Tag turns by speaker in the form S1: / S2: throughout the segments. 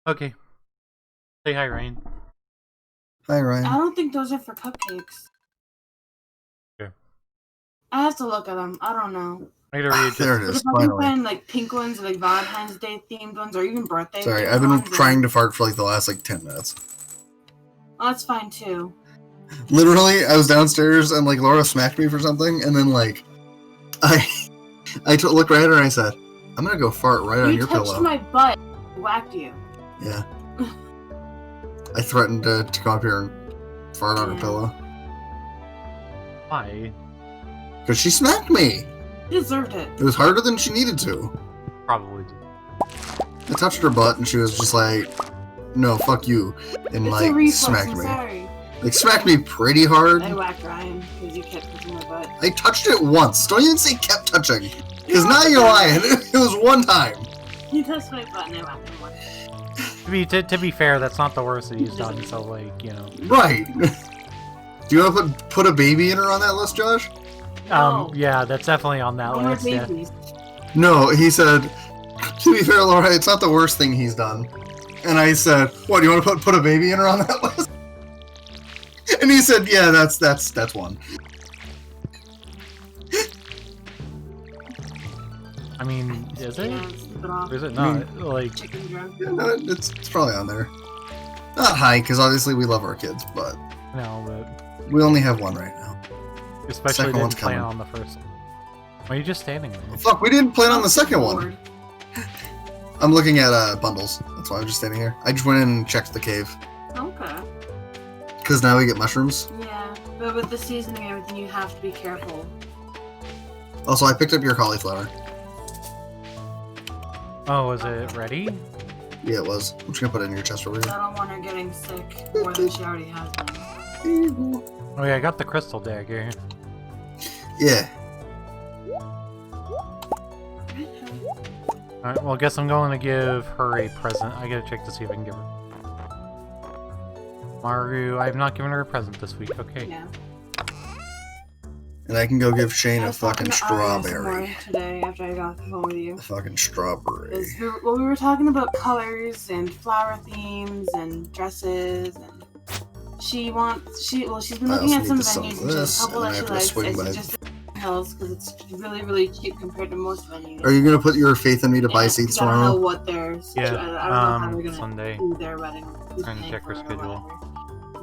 S1: Okay. Say hi, Ryan.
S2: Hi, Ryan.
S3: I don't think those are for cupcakes.
S1: Sure.
S3: I have to look at them. I don't know.
S1: I gotta read
S2: There it
S3: But
S2: is,
S3: if I can
S2: finally.
S3: find like pink ones, or like Valentine's Day themed ones, or even birthday.
S2: Sorry,
S3: themed
S2: I've been
S3: ones,
S2: trying to fart for like the last 10 minutes.
S3: Oh, that's fine too.
S2: Literally, I was downstairs and Laura smacked me for something, and then I looked right at her and I said, "I'm gonna go fart right on your pillow."
S3: You touched my butt. I whacked you.
S2: Yeah. I threatened to come up here and fart on her pillow.
S1: Why?
S2: Because she smacked me!
S3: You deserved it.
S2: It was harder than she needed to.
S1: Probably do.
S2: I touched her butt and she was just like, "No, fuck you," and
S3: It's a reflex,
S2: smacked
S3: I'm
S2: me.
S3: sorry.
S2: Smacked me pretty hard.
S3: I whacked Ryan because you kept touching my butt.
S2: I touched it once. Don't even say kept touching. Because now you're lying. It was one time.
S3: You touched my butt and I whacked him once.
S1: To be fair, that's not the worst that he's done, so
S2: Right. Do you want to put a baby in her on that list, Josh?
S3: No.
S1: Yeah, that's definitely on that
S3: No more
S1: list, yeah.
S3: babies.
S2: No, he said, to be fair, Laura, it's not the worst thing he's done. And I said, what, do you want to put a baby in her on that list? And he said, yeah, that's one.
S1: I mean, is it?
S3: Yeah, slip it off.
S1: Or is it not?
S3: Chicken drunk.
S2: Yeah, no, it's probably on there. Not high, because obviously we love our kids, but
S1: No, but...
S2: we only have one right now.
S1: Especially
S2: Second one's
S1: didn't plan
S2: coming.
S1: on the first one. Why are you just standing there?
S2: Fuck, we didn't plan on the second one.
S3: Bored.
S2: I'm looking at bundles. That's why I'm just standing here. I just went in and checked the cave.
S3: Okay.
S2: Because now we get mushrooms.
S3: Yeah, but with the seasoning and everything, you have to be careful.
S2: Also, I picked up your cauliflower.
S1: Oh, is it ready?
S2: Yeah, it was. I'm just gonna put it in your chest over
S3: I
S2: here.
S3: don't want her getting sick more than she already has been.
S1: Oh yeah, I got the crystal dagger.
S2: Yeah.
S1: Alright, well I guess I'm going to give her a present. I gotta check to see if I can give her... Maru, I have not given her a present this week, okay.
S3: Yeah.
S2: And I can go give Shane
S3: I
S2: a
S3: was talking
S2: fucking
S3: to Aria some
S2: strawberry.
S3: more today after I got off the phone with you.
S2: A fucking strawberry.
S3: We were talking about colors and flower themes and dresses, and she's been
S2: I
S3: looking
S2: also
S3: at some
S2: need to sell
S3: venues and
S2: this,
S3: she's a couple
S2: and
S3: that
S2: then I
S3: she
S2: have to
S3: likes.
S2: swing
S3: I
S2: by.
S3: suggested Hills because it's really, really cheap compared to most venues.
S2: Are you gonna put your faith in me to buy
S3: Yeah,
S2: seats
S3: 'cause I don't know
S2: tomorrow?
S3: what theirs.
S1: Yeah,
S3: I don't know how they're gonna
S1: Sunday.
S3: do their wedding. Who's
S1: Trying to
S3: paying
S1: check her
S3: for it or
S1: schedule.
S3: whatever.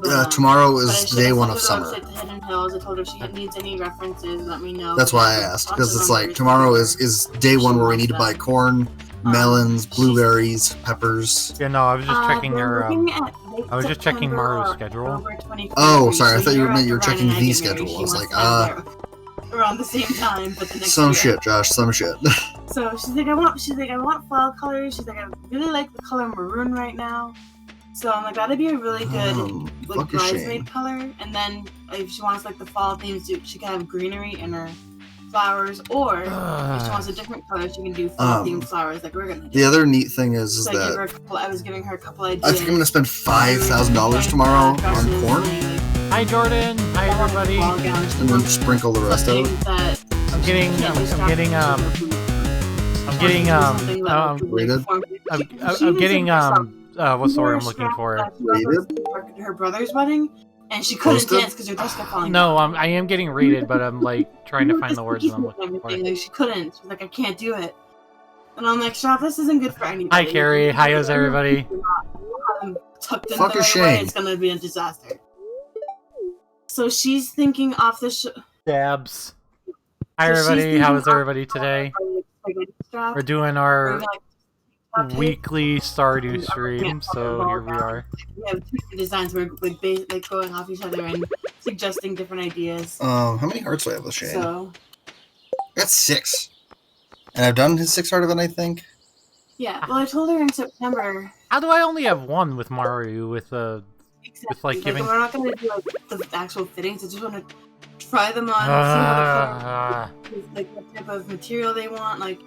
S3: But,
S2: Tomorrow
S3: but I
S2: is
S3: should
S2: day
S3: have
S2: one
S3: sent
S2: of
S3: her the
S2: summer.
S3: website to Hidden Hills. I told her if she needs any references, let me know.
S2: That's why I asked, because it's tomorrow is day one where we need to buy corn, melons, blueberries, peppers.
S1: Yeah, no, I was just checking
S3: they're
S1: her,
S3: looking at
S1: I was just checking
S3: September
S1: Maru's
S3: or
S1: schedule.
S3: October 2023,
S2: Oh, sorry, I
S3: so
S2: thought you
S3: you're
S2: meant you were
S3: after
S2: checking
S3: Ryan and I
S2: the
S3: get married.
S2: schedule. I
S3: She
S2: was
S3: wants
S2: like,
S3: to have their- around the same time, but the next
S2: some
S3: year.
S2: shit, Josh, some shit.
S3: So she's like, I want fall colors. She's like, I really like the color maroon right now. So I'm like, that'd be a really good
S2: Fuck a shame.
S3: bridesmaid color. And then if she wants the fall themes, she can have greenery in her flowers, or if she wants a different color, she can do fall themed flowers like we're gonna do.
S2: The other neat thing is
S3: So
S2: that
S3: I was giving her a couple ideas.
S2: I think I'm gonna spend $5,000 tomorrow on corn,
S1: Hi Jordan! Hi everybody!
S2: and then sprinkle the rest out.
S1: What's the word I'm looking for?
S2: Rated?
S3: Her brother's wedding, and she couldn't
S2: Posted?
S3: dance because her dress kept falling
S1: No,
S3: down.
S1: I am getting rated, but I'm trying to find the words that I'm looking for.
S3: Like, she couldn't. She's like, I can't do it. And I'm like, Shop, this isn't good for anybody.
S1: Hi Carrie, hi how's everybody?
S3: Tucked in
S2: Fuck
S3: the
S2: a
S3: right way,
S2: shame.
S3: it's gonna be a disaster. So she's thinking off the
S1: Dabs. Hi everybody, how is everybody today? We're doing our weekly Stardew stream, so here we are.
S3: We have two designs. We're like going off each other and suggesting different ideas.
S2: How many hearts do I have with Shane?
S3: So
S2: That's 6. And I've done his 6 heart event, I think.
S3: yeah, well, I told her in September.
S1: How do I only have one with Maru with
S3: Exactly.
S1: giving?
S3: We're not gonna do the actual fittings. I just want to try them on, see how what type of material they want, like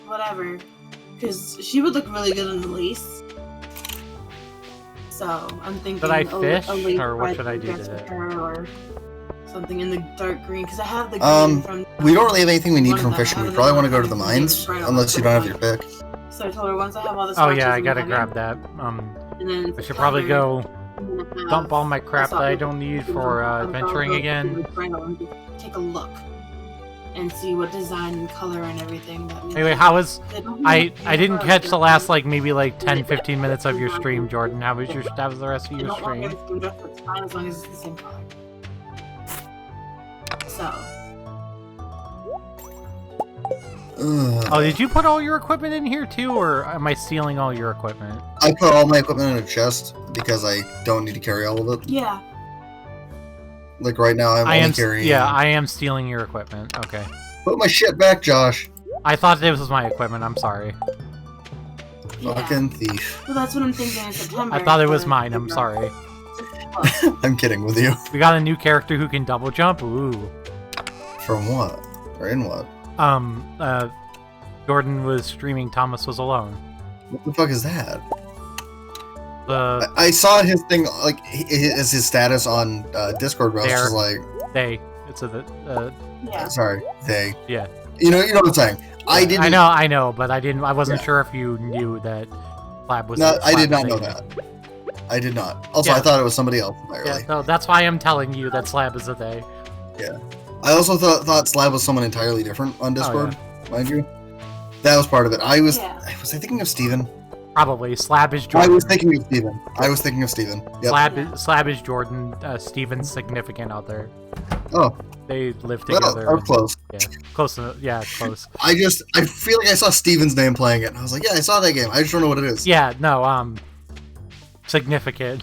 S3: whatever. Because she would look really good on the lace. So I'm thinking.
S1: Should I fish,
S3: a lace
S1: or what
S3: red
S1: should I do
S3: dress
S1: to
S3: for
S1: it?
S3: her, or something in the dark green? Because I have the green from.
S2: We don't really have anything we need
S3: one
S2: from
S3: of them.
S2: fishing.
S3: I
S2: We
S3: have
S2: probably
S3: the
S2: want to go to
S3: one
S2: the
S3: that I
S2: mines,
S3: tried on
S2: unless you don't have your pick.
S3: So I told her once I have all the
S1: Oh
S3: starches
S1: yeah, I
S3: in
S1: gotta
S3: the
S1: grab
S3: oven,
S1: that.
S3: and then
S1: I should probably go
S3: I'm gonna have
S1: dump all my crap
S3: the
S1: that I
S3: salt
S1: don't need
S3: and
S1: for
S3: I'll
S1: adventuring
S3: go
S1: again.
S3: to the Brindle and just take a look and see what design and color and everything that we
S1: Anyway,
S3: like.
S1: how was...
S3: They don't
S1: I
S3: really
S1: didn't
S3: care
S1: catch
S3: about
S1: the last,
S3: it.
S1: maybe 10-15 minutes of your stream, Jordan. How was the rest of
S3: They
S1: your
S3: don't want
S1: stream?
S3: everything just it's fine as long as it's the same color. So.
S1: Oh, did you put all your equipment in here too, or am I stealing all your equipment?
S2: I put all my equipment in a chest because I don't need to carry all of it.
S3: Yeah.
S2: Like right now, I'm only carrying.
S1: Yeah, I am stealing your equipment. Okay.
S2: Put my shit back, Josh.
S1: I thought this was my equipment. I'm sorry.
S3: Yeah.
S2: Fucking thief.
S3: Well, that's what I'm thinking in September.
S1: I thought it was mine. I'm sorry.
S2: I'm kidding with you.
S1: We got a new character who can double jump. Ooh.
S2: From what? Or in what?
S1: Jordan was streaming. Thomas was alone.
S2: What the fuck is that?
S1: The
S2: I saw his thing, like, his status on Discord, but I was just like...
S1: It's a
S3: Yeah.
S2: Sorry, they.
S1: Yeah.
S2: You know what I'm saying? I didn't...
S1: I know, but I wasn't
S2: Yeah.
S1: sure if you knew that Slab was...
S2: No, I did
S1: Slab
S2: not know
S1: was
S2: that. I did not. Also,
S1: Yeah.
S2: I thought it was somebody else
S1: Yeah,
S2: entirely.
S1: no, that's why I'm telling you that Slab is a they.
S2: I also thought Slab was someone entirely different on Discord, mind you. That was part of it. Was I thinking of Steven?
S1: Probably. Slab is Jordan.
S2: I was thinking of Steven. Yep.
S1: Slab is Jordan, Steven's significant other.
S2: Oh.
S1: They live together.
S2: Well, or close.
S1: Yeah, close enough. Yeah, close.
S2: I feel like I saw Steven's name playing it, and I was like, yeah, I saw that game. I just don't know what it is.
S1: Yeah, no, significant.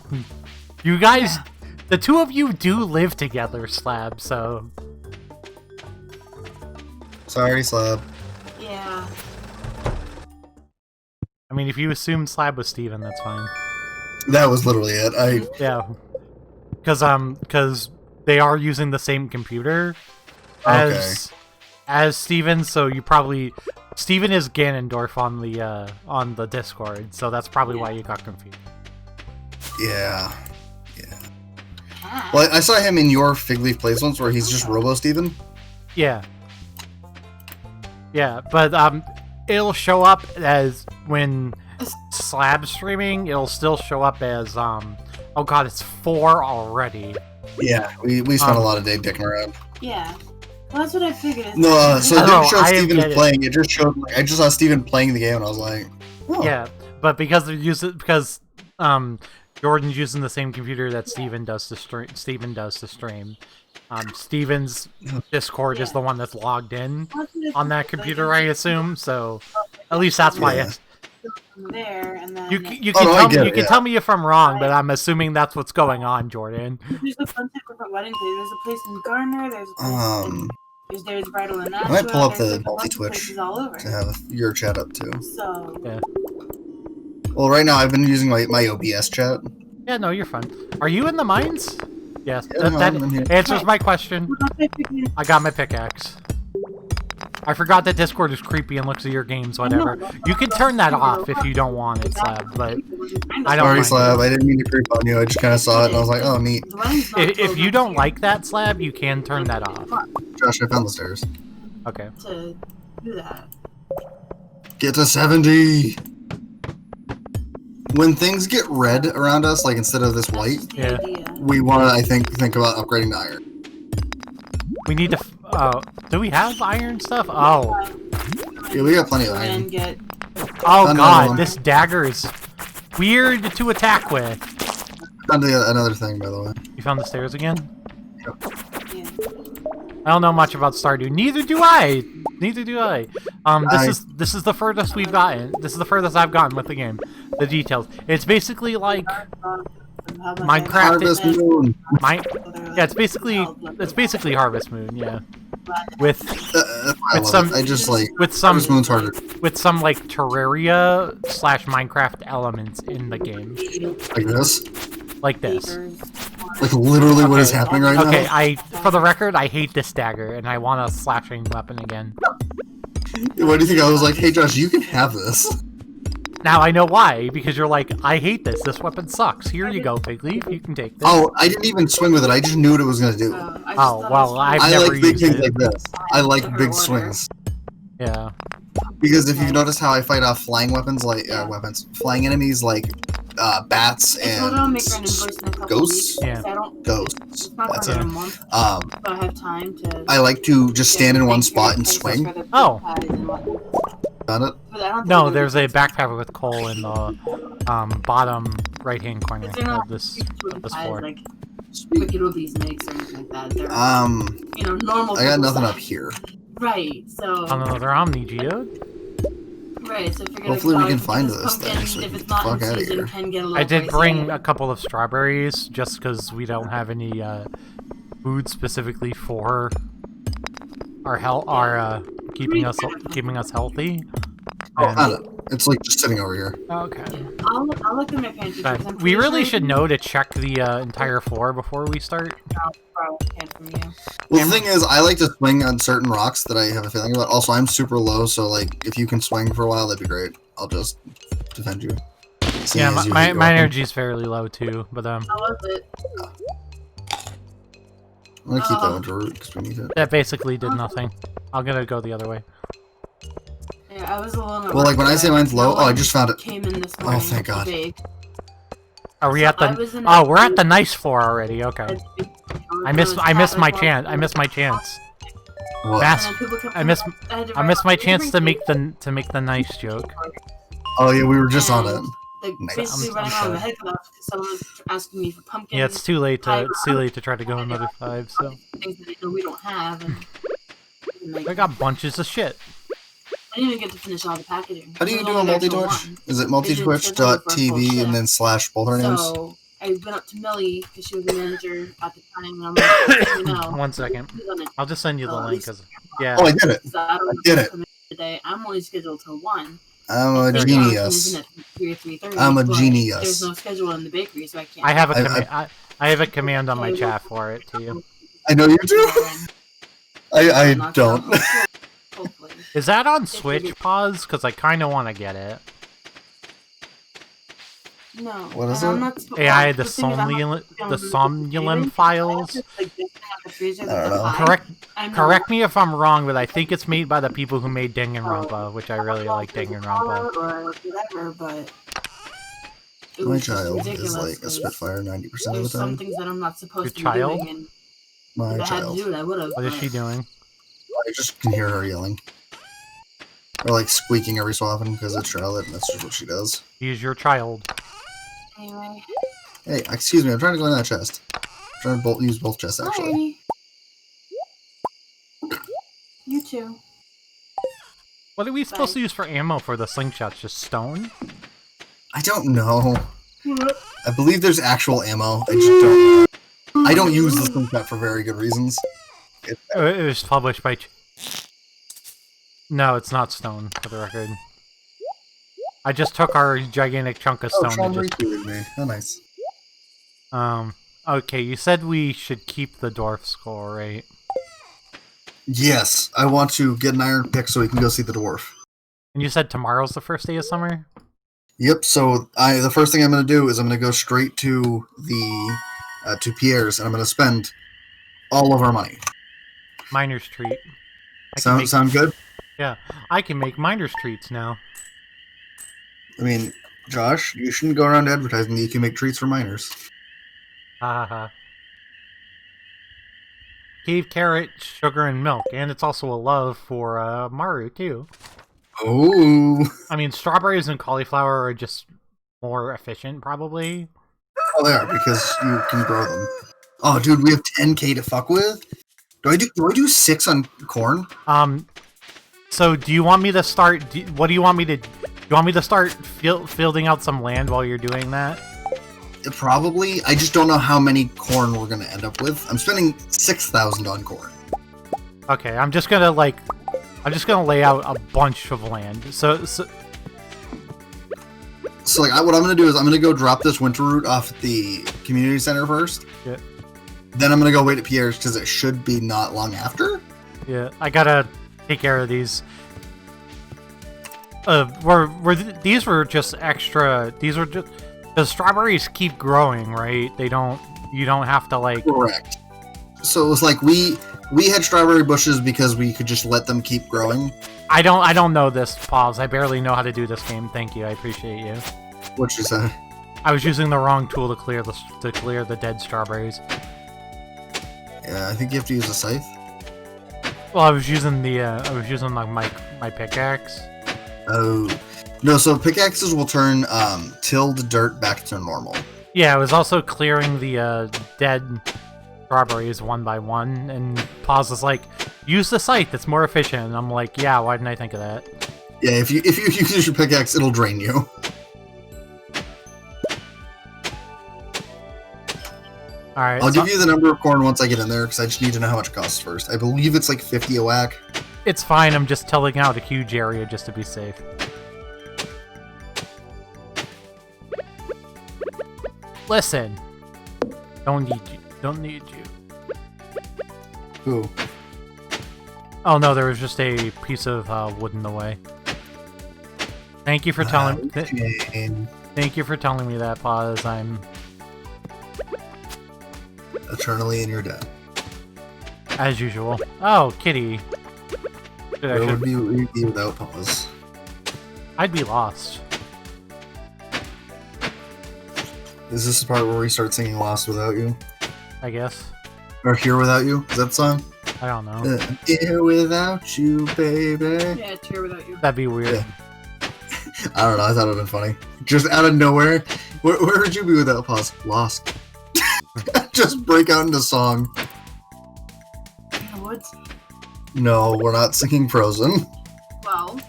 S1: You guys, the two of you do live together, Slab, so...
S2: Sorry, Slab.
S3: Yeah.
S1: I mean, if you assume Slab was Steven, that's fine.
S2: That was literally it.
S1: Yeah. Because they are using the same computer as Steven, so you probably... Steven is Ganondorf on the Discord, so that's probably why you got confused.
S2: Yeah. Well, I saw him in your Figleafplays once where he's just Robo Steven.
S1: Yeah. Yeah, but it'll show up as when Slab's streaming, it'll still show up as oh god, it's 4 already.
S2: Yeah, we spent a lot of day dicking around.
S3: Yeah. Well, that's what I figured.
S2: No, so it didn't show Steven playing.
S1: It.
S2: It just showed. I just saw Steven playing the game, and I was like, oh.
S1: Yeah, but because Jordan's using the same computer that Steven does to stream. Steven's Discord is the one that's logged in on that computer, I assume. So at least that's why it's
S3: there. And then
S1: you can tell me if I'm wrong, but I'm assuming that's what's going on, Jordan.
S3: There's a bunch of different wedding places. There's a place in Garner. There's a place there's Bridal and Nashua.
S2: I might pull up
S3: there's
S2: the multi-Twitch to have your chat up too.
S3: So
S1: yeah.
S2: Well, right now I've been using my OBS chat.
S1: Yeah, no, you're fine. Are you in the mines? Yes,
S2: Yeah,
S1: that
S2: I'm here.
S1: answers my question. I got my pickaxe. I forgot that Discord is creepy and looks at your games, whatever. You can turn that off if you don't want it, Slab, but I don't
S2: Sorry,
S1: mind
S2: Slab.
S1: it.
S2: I didn't mean to creep on you. I just kind of saw it and I was like, oh, neat.
S1: If you don't like that, Slab, you can turn that off.
S2: Josh, I found the stairs.
S1: Okay.
S3: To do that.
S2: Get to 70! When things get red around us, like instead of this white,
S1: Yeah.
S2: we want to, I think about upgrading to iron.
S1: We need to... do we have iron stuff? Oh.
S2: Yeah, we got plenty of iron.
S3: And get
S1: Oh
S2: Found another
S1: god,
S2: one.
S1: this dagger is weird to attack with.
S2: Found another thing, by the way.
S1: You found the stairs again?
S3: yeah.
S1: I don't know much about Stardew. Neither do I. This is the furthest we've gotten. This is the furthest I've gotten with the game. The details. It's basically like Minecraft.
S2: Harvest Moon!
S1: Yeah, it's basically Harvest Moon. Yeah, with
S2: I love it. I just like Harvest Moon's harder.
S1: with some like Terraria / Minecraft elements in the game.
S2: Like this?
S1: Like this.
S2: Like literally what is happening right now?
S1: Okay, for the record, I hate this dagger, and I want a slashing weapon again.
S2: What do you think? I was like, hey Josh, you can have this.
S1: Now I know why, because you're like, I hate this. This weapon sucks. Here you go, Figleaf. You can take this.
S2: Oh, I didn't even swing with it. I just knew what it was gonna do.
S1: Oh, well, I've
S2: I
S1: never
S2: like big
S1: used
S2: things
S1: it.
S2: like this. I like big swings.
S1: Yeah.
S2: Because if you've noticed how I fight off flying weapons, like flying enemies like bats and ghosts.
S1: Yeah.
S2: Ghosts. That's it.
S3: So I have time to.
S2: I like to just stand in one spot and swing.
S1: Oh.
S2: Got it?
S1: No, there's a backpack with coal in the bottom right-hand corner of this floor.
S3: Like wicked release makes or anything like that. They're, normal.
S2: I got nothing up here.
S3: Right. So.
S1: Another Omni Geode.
S3: Right. So figure
S2: Hopefully we can find
S3: this
S2: thing so
S3: if
S2: we
S3: it's
S2: can
S3: not
S2: fuck
S3: in
S2: out of
S3: season,
S2: here.
S3: can get a little
S1: I did
S3: pricey.
S1: bring a couple of strawberries just because we don't have any food specifically for our health, keeping us healthy.
S2: Oh, found it. It's like just sitting over here.
S1: Okay.
S3: Yeah, I'll look in my pantry.
S1: But we really should know to check the entire floor before we start.
S2: Well, the thing is, I like to swing on certain rocks that I have a feeling about. Also, I'm super low, so like, if you can swing for a while, that'd be great. I'll just defend you.
S1: Yeah, my energy's fairly low too, but
S3: How was it?
S2: I'm gonna keep that one to root because we need it.
S1: that basically did nothing. I'm gonna go the other way.
S3: Yeah, I was alone.
S2: Well, like when I say mine's low, I just found it.
S3: Came in this morning.
S2: Oh, thank God.
S1: Are we at the? Oh, we're at the nice floor already. Okay. I missed my chance. I missed my chance.
S2: What?
S1: I missed my chance to make the nice joke.
S2: Oh yeah, we were just on it.
S3: Like,
S2: Nice.
S3: basically running out of the head because someone was asking me for pumpkins.
S1: Yeah, it's too late to try to go another 5. So
S3: things that we don't have. And like,
S1: I got bunches of shit.
S3: I didn't even get to finish all the packaging.
S2: How do you do a multi-twitch? Is it multitwitch.tv and then / both our names?
S3: So I went up to Millie because she was the manager at the time, and I'm like, no.
S1: 1 second. I'll just send you the link. Cause, yeah.
S2: Oh, I did it.
S3: So I
S2: did it.
S3: Today. I'm only scheduled till 1.
S2: I'm a genius. I'm a genius.
S3: There's no schedule in the bakery, so I can't.
S1: I have a I have a command on my chat for it too.
S2: I know you do. I don't.
S3: Hopefully.
S1: Is that on Switch? Pause, because I kind of want to get it.
S3: No.
S2: What is it?
S1: AI, the somnolent files.
S2: I don't know.
S1: Correct me if I'm wrong, but I think it's made by the people who made Danganronpa, which I really like Danganronpa.
S3: Or whatever, but
S2: my child is like a Spitfire 90% of the time.
S3: There's some things that I'm not supposed to
S1: Your
S3: be
S1: child?
S3: doing, and
S2: My
S3: if I had to
S2: child.
S3: do it, I would have.
S1: What is she doing?
S2: I just can hear her yelling. Or like squeaking every so often because it's Charlotte and that's just what she does.
S1: She's your child.
S3: Anyway.
S2: Hey, excuse me, I'm trying to go in that chest. I'm trying to use both chests actually.
S3: Alrighty. You too.
S1: What are we supposed to use for ammo for the slingshots? Just stone?
S2: I don't know. I believe there's actual ammo. I just don't know. I don't use the slingshot for very good reasons.
S1: It was published by... No, it's not stone, for the record. I just took our gigantic chunk of stone
S2: Sean
S1: and just...
S2: retweeted me. Oh, nice.
S1: Okay, you said we should keep the dwarf skull, right?
S2: Yes, I want to get an iron pick so we can go see the dwarf.
S1: And you said tomorrow's the first day of summer?
S2: Yep, so the first thing I'm going to do is I'm going to go straight to the to Pierre's, and I'm going to spend all of our money.
S1: Miner's treat.
S2: Sound good?
S1: Yeah, I can make miner's treats now.
S2: I mean, Josh, you shouldn't go around advertising that you can make treats for minors.
S1: Ha ha ha. Cave carrot, sugar, and milk. And it's also a love for Maru, too.
S2: Oh.
S1: I mean, strawberries and cauliflower are just more efficient, probably.
S2: Oh, they are, because you can grow them. Oh, dude, we have 10k to fuck with? Do I do 6 on corn?
S1: So do you want me to start... what do you want me to... Do you want me to start fielding out some land while you're doing that?
S2: Probably. I just don't know how many corn we're going to end up with. I'm spending 6,000 on corn.
S1: Okay, I'm just gonna lay out a bunch of land. So
S2: like, what I'm going to do is I'm going to go drop this winter root off at the community center first.
S1: Yeah. Then
S2: I'm going to go wait at Pierre's because it should be not long after.
S1: Yeah, I gotta take care of these. These were just extra. These were just... The strawberries keep growing, right? You don't have to, like...
S2: Correct. So it was like we had strawberry bushes because we could just let them keep growing.
S1: I don't know this, Pause. I barely know how to do this game. Thank you. I appreciate you.
S2: What'd you say?
S1: I was using the wrong tool to clear the dead strawberries.
S2: Yeah, I think you have to use a scythe.
S1: Well, I was using like my pickaxe.
S2: Oh. No, so pickaxes will turn tilled dirt back to normal.
S1: Yeah, I was also clearing the dead strawberries one by one, and Pause is like, use the scythe, it's more efficient. And I'm like, yeah, why didn't I think of that?
S2: Yeah, if you use your pickaxe, it'll drain you.
S1: Alright.
S2: I'll give you the number of corn once I get in there, because I just need to know how much it costs first. I believe it's like 50 a whack.
S1: It's fine, I'm just tilling out a huge area just to be safe. Listen. Don't need you.
S2: Who?
S1: Oh no, there was just a piece of wood in the way. Thank you for telling Thank you for telling me that, Pause. I'm
S2: eternally in your debt.
S1: as usual. Oh, kitty.
S2: Where would you be without Pause?
S1: I'd be lost.
S2: Is this the part where we start singing Lost Without You?
S1: I guess.
S2: Or Here Without You? Is that the song?
S1: I don't know.
S2: Here Without You, baby.
S3: Yeah, it's Here Without You.
S1: That'd be weird.
S2: Yeah. I don't know, I thought it would have been funny. Just out of nowhere. Where would you be without Pause? Lost. Just break out into song.
S3: In the woods?
S2: No, we're not singing Frozen.
S3: Well.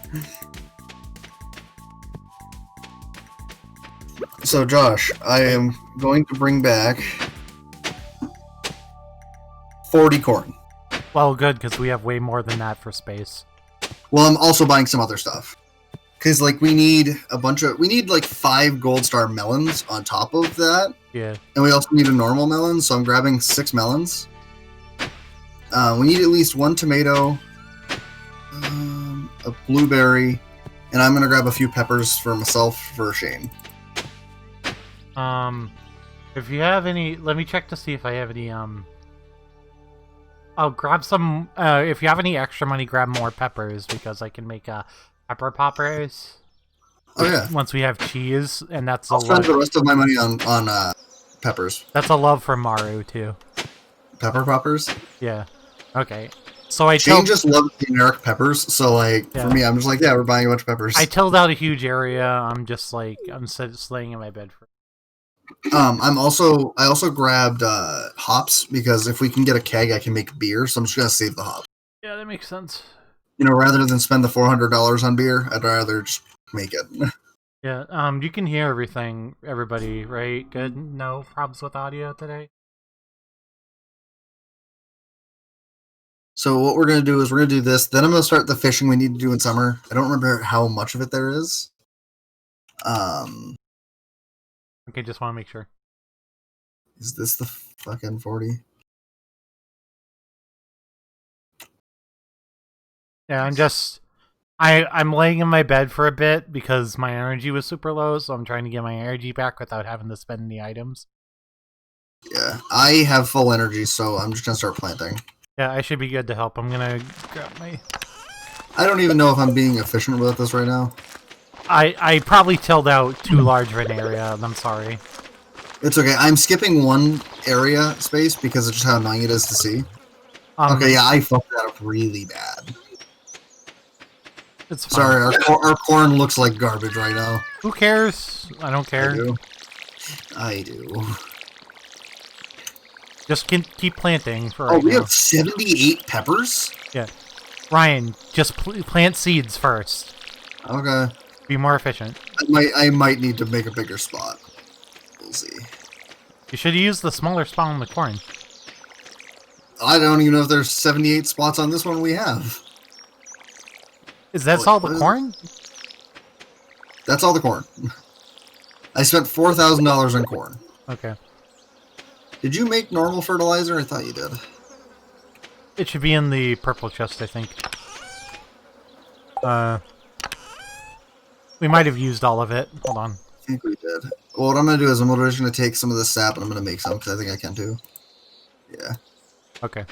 S2: So, Josh, I am going to bring back 40 corn.
S1: Well, good, because we have way more than that for space.
S2: Well, I'm also buying some other stuff. Because, like, we need like 5 gold star melons on top of that.
S1: Yeah.
S2: And we also need a normal melon, so I'm grabbing 6 melons. We need at least 1 tomato, a blueberry, and I'm going to grab a few peppers for myself for Shane.
S1: If you have any, let me check to see if I have any, I'll grab some, if you have any extra money, grab more peppers, because I can make, pepper poppers.
S2: Oh, yeah.
S1: Once we have cheese, and that's
S2: I'll spend the rest of my money on peppers.
S1: That's a love for Maru, too.
S2: Pepper poppers?
S1: Yeah. Okay. So I
S2: Shane just loves generic peppers, so, like,
S1: Yeah.
S2: for me, I'm just like, yeah, we're buying a bunch of peppers.
S1: I tilled out a huge area. I'm just like, I'm laying in my bed for.
S2: I also grabbed hops, because if we can get a keg, I can make beer, so I'm just gonna save the hops.
S1: Yeah, that makes sense.
S2: You know, rather than spend the $400 on beer, I'd rather just make it.
S1: Yeah, you can hear everybody, right? Good? No problems with audio today?
S2: So what we're gonna do is we're gonna do this, then I'm gonna start the fishing we need to do in summer. I don't remember how much of it there is.
S1: Okay, just want to make sure.
S2: Is this the fucking 40?
S1: Yeah, I'm laying in my bed for a bit because my energy was super low, so I'm trying to get my energy back without having to spend any items.
S2: Yeah, I have full energy, so I'm just gonna start planting.
S1: Yeah, I should be good to help. I'm gonna grab my...
S2: I don't even know if I'm being efficient with this right now.
S1: I probably tilled out too large of an area, and I'm sorry.
S2: It's okay, I'm skipping one area space because of just how annoying it is to see. Okay, yeah, I fucked that up really bad.
S1: It's fine.
S2: Sorry, our corn looks like garbage right now.
S1: Who cares? I don't care.
S2: I do.
S1: Just keep planting for
S2: right now. Oh, we
S1: now.
S2: have 78 peppers?
S1: Yeah. Ryan, just plant seeds first.
S2: Okay.
S1: Be more efficient.
S2: I might need to make a bigger spot. We'll see.
S1: You should use the smaller spot on the corn.
S2: I don't even know if there's 78 spots on this one we have.
S1: Is that all the corn?
S2: That's all the corn. I spent $4,000 on corn.
S1: Okay.
S2: Did you make normal fertilizer? I thought you did.
S1: It should be in the purple chest, I think. We might have used all of it. Hold on.
S2: I think we did. Well, what I'm going to do is I'm just going to take some of this sap and I'm going to make some because I think I can too. Yeah.
S1: Okay.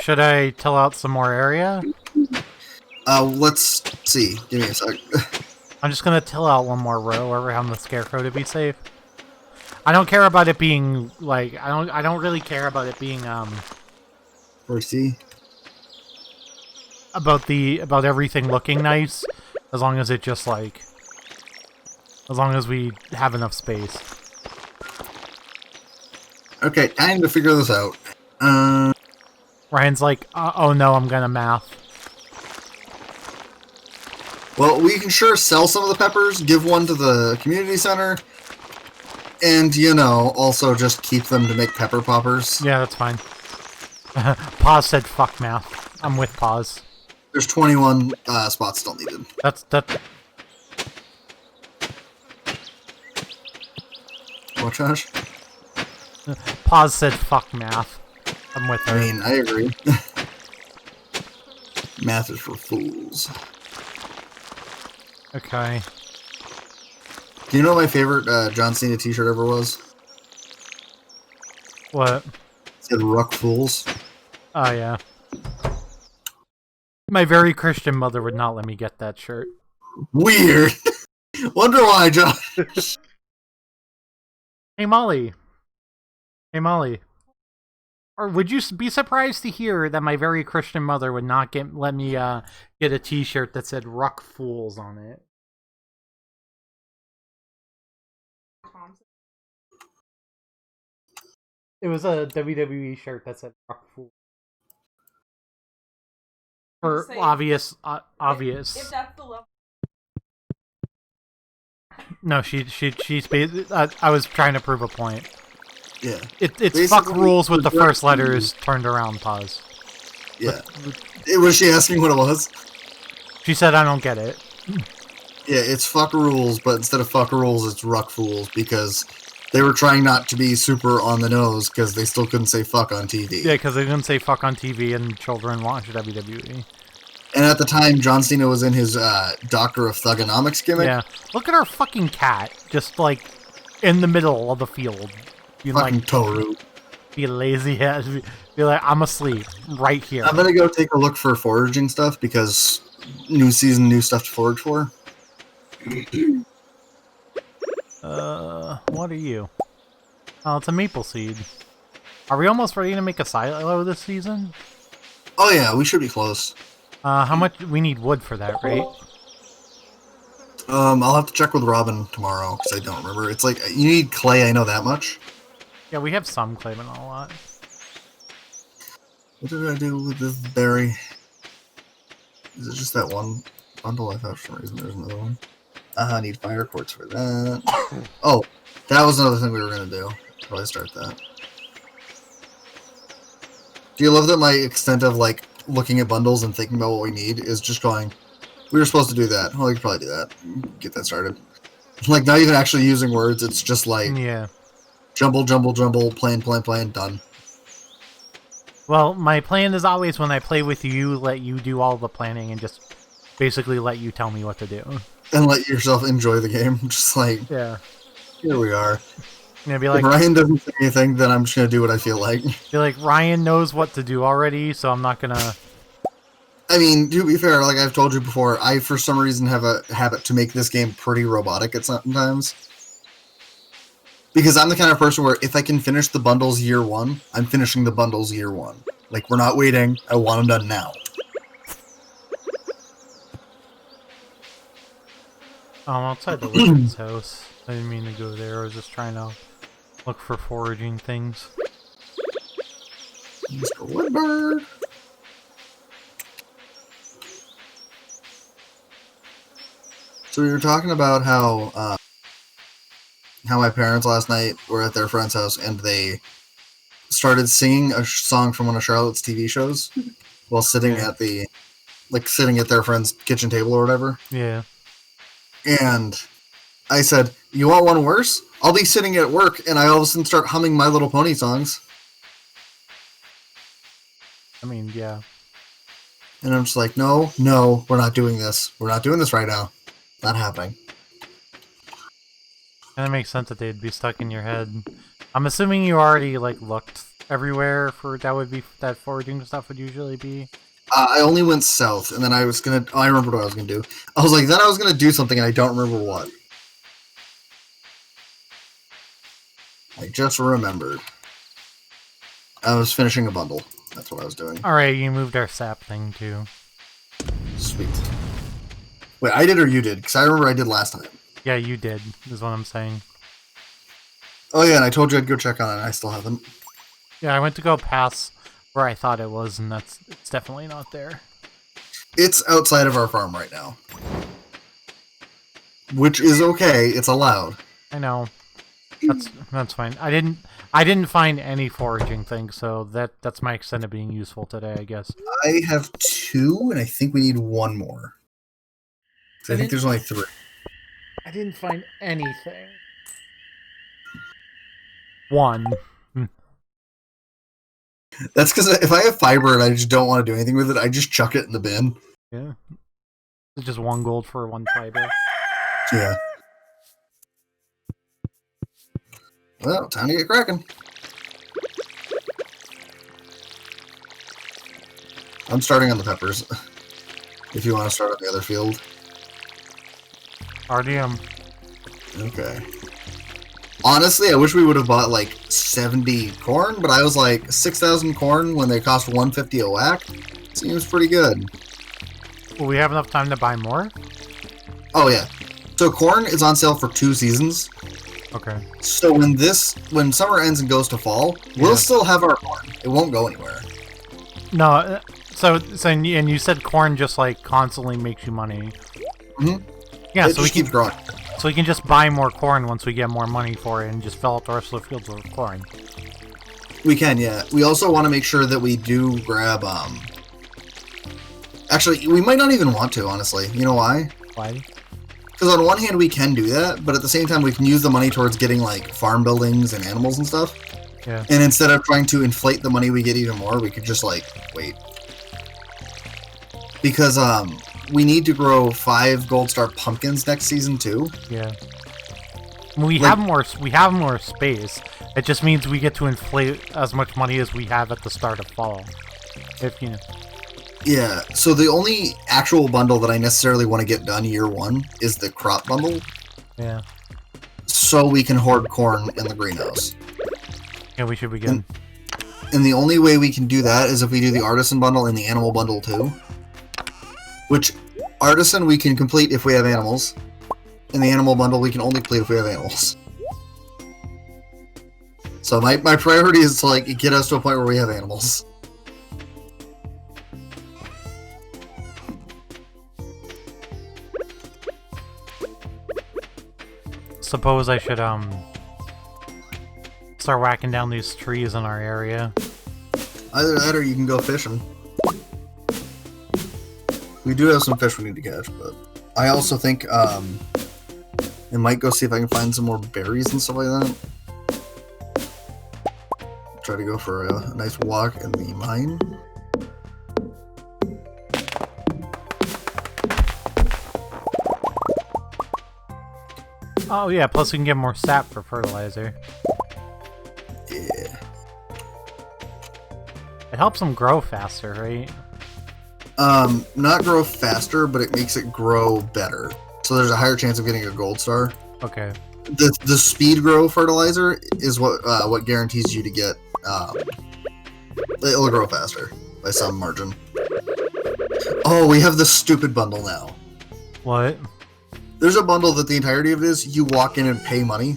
S1: Should I till out some more area?
S2: Let's see. Give me a sec.
S1: I'm just gonna till out one more row around the scarecrow to be safe. I don't care about it being like I don't really care about it being
S2: Or see.
S1: about everything looking nice, as long as it just like as long as we have enough space.
S2: Okay, time to figure this out.
S1: Ryan's like, oh no, I'm gonna math.
S2: Well, we can sure sell some of the peppers, give one to the community center, and, you know, also just keep them to make pepper poppers.
S1: Yeah, that's fine. Pause said fuck math. I'm with Pause.
S2: There's 21 spots still needed.
S1: That.
S2: What, Josh?
S1: Pause said fuck math. I'm with her.
S2: I mean, I agree. Math is for fools.
S1: Okay.
S2: Do you know what my favorite John Cena t-shirt ever was?
S1: What?
S2: It said Ruck Fools.
S1: Oh, yeah. My very Christian mother would not let me get that shirt.
S2: Weird. Wonder why, Josh.
S1: Hey, Molly. Hey, Molly. Or would you be surprised to hear that my very Christian mother would not let me get a t-shirt that said Ruck Fools on it? It was a WWE shirt that said Ruck Fools. For obvious.
S4: If that's the level.
S1: No, she's I was trying to prove a point.
S2: Yeah.
S1: It's
S2: Basically,
S1: fuck rules with the first letters turned around. Pause.
S2: Yeah. Was she asking what it was?
S1: She said I don't get it.
S2: Yeah, it's fuck rules, but instead of fuck rules, it's Ruck Fools, because they were trying not to be super on the nose, because they still couldn't say fuck on TV.
S1: Yeah, because they couldn't say fuck on TV and children watch WWE.
S2: And at the time, John Cena was in his Doctor of Thugonomics gimmick.
S1: Yeah. Look at our fucking cat, just like in the middle of the field. Being
S2: Fucking
S1: like,
S2: Toru.
S1: be lazy ass. Be like, I'm asleep right here.
S2: I'm gonna go take a look for foraging stuff, because new season, new stuff to forage for.
S1: What are you? Oh, it's a maple seed. Are we almost ready to make a silo this season?
S2: Oh yeah, we should be close.
S1: How much? We need wood for that, right?
S2: I'll have to check with Robin tomorrow, because I don't remember. It's like, you need clay, I know that much.
S1: Yeah, we have some clay, but not a lot.
S2: What did I do with this berry? Is it just that one bundle? I thought for some reason there's another one. I need fire quartz for that. Oh, that was another thing we were going to do. Probably start that. Do you love that my extent of, like, looking at bundles and thinking about what we need is just going, we were supposed to do that. Well, we could probably do that. Get that started. Like, not even actually using words, it's just like,
S1: yeah.
S2: Jumble, jumble, jumble, plan, done.
S1: Well, my plan is always when I play with you, let you do all the planning and just basically let you tell me what to do.
S2: And let yourself enjoy the game. Just like,
S1: yeah.
S2: Here we are.
S1: Yeah, be like,
S2: if Ryan doesn't say anything, then I'm just going to do what I feel like.
S1: Be like, Ryan knows what to do already, so I'm not gonna...
S2: I mean, to be fair, like I've told you before, I for some reason have a habit to make this game pretty robotic at sometimes. Because I'm the kind of person where if I can finish the bundles year one, I'm finishing the bundles year one. Like, we're not waiting. I want them done now.
S1: I'm outside the wizard's house. I didn't mean to go there. I was just trying to look for foraging things.
S2: Mr. Woodbird. So we were talking about how my parents last night were at their friend's house and they started singing a song from one of Charlotte's TV shows while sitting at the, like, sitting at their friend's kitchen table or whatever.
S1: Yeah.
S2: And I said, you want one worse? I'll be sitting at work and I all of a sudden start humming My Little Pony songs.
S1: I mean, yeah.
S2: And I'm just like, no, we're not doing this. We're not doing this right now. Not happening.
S1: And it makes sense that they'd be stuck in your head. I'm assuming you already, like, looked everywhere for that foraging stuff would usually be.
S2: I only went south, and then I was gonna. Oh, I remember what I was gonna do. I was like, then I was gonna do something, and I don't remember what. I just remembered. I was finishing a bundle. That's what I was doing.
S1: Alright, you moved our sap thing too.
S2: Sweet. Wait, I did or you did? Because I remember I did last time.
S1: Yeah, you did, is what I'm saying.
S2: Oh yeah, and I told you I'd go check on it, and I still haven't.
S1: Yeah, I went to go past where I thought it was, and it's definitely not there.
S2: It's outside of our farm right now. Which is okay, it's allowed.
S1: I know. That's fine. I didn't find any foraging things, so that's my extent of being useful today, I guess.
S2: I have 2, and I think we need 1 more. I think there's only 3.
S1: I didn't find anything. 1.
S2: That's because if I have fiber and I just don't want to do anything with it, I just chuck it in the bin.
S1: Yeah. It's just 1 gold for 1 fiber.
S2: Yeah. Well, time to get cracking. I'm starting on the peppers. If you want to start on the other field.
S1: RDM.
S2: Okay. Honestly, I wish we would have bought like 70 corn, but I was like 6,000 corn when they cost 150 a whack. Seems pretty good.
S1: Will we have enough time to buy more?
S2: Oh yeah. So corn is on sale for 2 seasons.
S1: Okay.
S2: So when summer ends and goes to fall, we'll still have our corn. It won't go anywhere.
S1: No, and you said corn just like constantly makes you money.
S2: Mm-hmm.
S1: Yeah,
S2: it
S1: so we
S2: keeps growing.
S1: So we can just buy more corn once we get more money for it and just fill up the rest of the fields with corn.
S2: We can, yeah. We also want to make sure that we do grab, Actually, we might not even want to, honestly. You know why?
S1: Why?
S2: Because on one hand, we can do that, but at the same time, we can use the money towards getting, like, farm buildings and animals and stuff.
S1: Yeah.
S2: And instead of trying to inflate the money we get even more, we could just, like, wait. Because, we need to grow 5 gold star pumpkins next season, too.
S1: Yeah. We have more space. It just means we get to inflate as much money as we have at the start of fall. If you know.
S2: Yeah, so the only actual bundle that I necessarily want to get done year 1 is the crop bundle.
S1: Yeah.
S2: So we can hoard corn in the greenhouse.
S1: Yeah, we should begin.
S2: And the only way we can do that is if we do the artisan bundle and the animal bundle too. Which, artisan we can complete if we have animals. And the animal bundle we can only complete if we have animals. So my priority is to like get us to a point where we have animals.
S1: Suppose I should start whacking down these trees in our area.
S2: Either that or you can go fishing. We do have some fish we need to catch, but I also think I might go see if I can find some more berries and stuff like that. Try to go for a nice walk in the mine.
S1: Oh yeah, plus we can get more sap for fertilizer.
S2: Yeah.
S1: It helps them grow faster, right?
S2: Not grow faster, but it makes it grow better. So there's a higher chance of getting a gold star.
S1: Okay.
S2: The speed grow fertilizer is what guarantees you to get. It'll grow faster by some margin. Oh, we have the stupid bundle now.
S1: What?
S2: There's a bundle that the entirety of it is you walk in and pay money.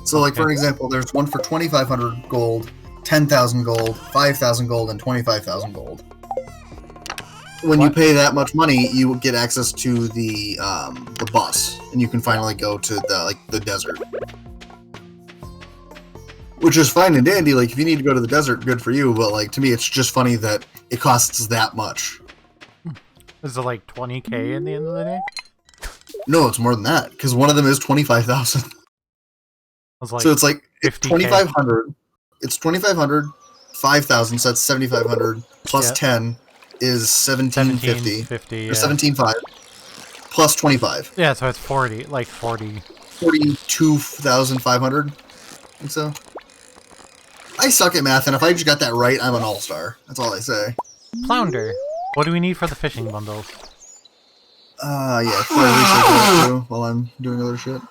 S2: So, like, for an example, there's one for 2,500 gold, 10,000 gold, 5,000 gold, and 25,000 gold. When you pay that much money, you get access to the bus, and you can finally go to the desert. Which is fine and dandy. Like, if you need to go to the desert, good for you. But like, to me, it's just funny that it costs that much.
S1: Is it like 20k in the end of the day?
S2: No, it's more than that because one of them is 25,000.
S1: Like
S2: so it's like
S1: 50K.
S2: 2,500. It's 2,500, 5,000. So that's 7,500 plus 10 is 1,750.
S1: 1750, yeah.
S2: Or 17,500 plus 25.
S1: Yeah, so it's 40, like 40.
S2: 42,500. I think so. I suck at math, and if I just got that right, I'm an all-star. That's all I say.
S1: Flounder. What do we need for the fishing bundles?
S2: Yeah, before I research that too, while I'm doing other shit.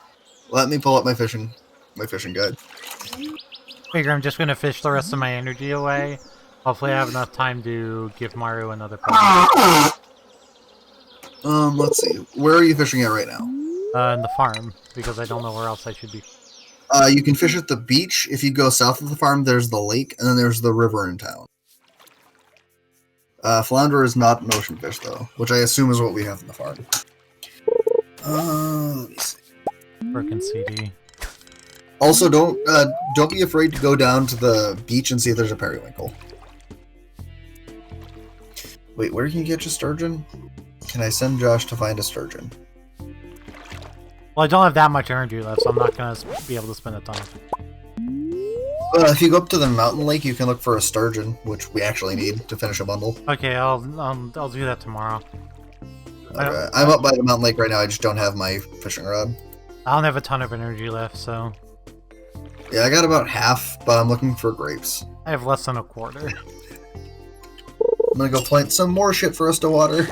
S2: Let me pull up my fishing guide.
S1: Figure I'm just gonna fish the rest of my energy away. Hopefully I have enough time to give Maru another present.
S2: Let's see. Where are you fishing at right now?
S1: In the farm, because I don't know where else I should be.
S2: You can fish at the beach. If you go south of the farm, there's the lake, and then there's the river in town. Flounder is not an ocean fish, though, which I assume is what we have in the farm. Let me see.
S1: Frickin' CD.
S2: Also, don't be afraid to go down to the beach and see if there's a periwinkle. Wait, where can you catch a sturgeon? Can I send Josh to find a sturgeon?
S1: Well, I don't have that much energy left, so I'm not gonna be able to spend a ton.
S2: If you go up to the mountain lake, you can look for a sturgeon, which we actually need to finish a bundle.
S1: Okay, I'll do that tomorrow.
S2: Okay. I'm up by the mountain lake right now. I just don't have my fishing rod.
S1: I don't have a ton of energy left, so
S2: Yeah, I got about half, but I'm looking for grapes.
S1: I have less than a quarter.
S2: I'm gonna go plant some more shit for us to water.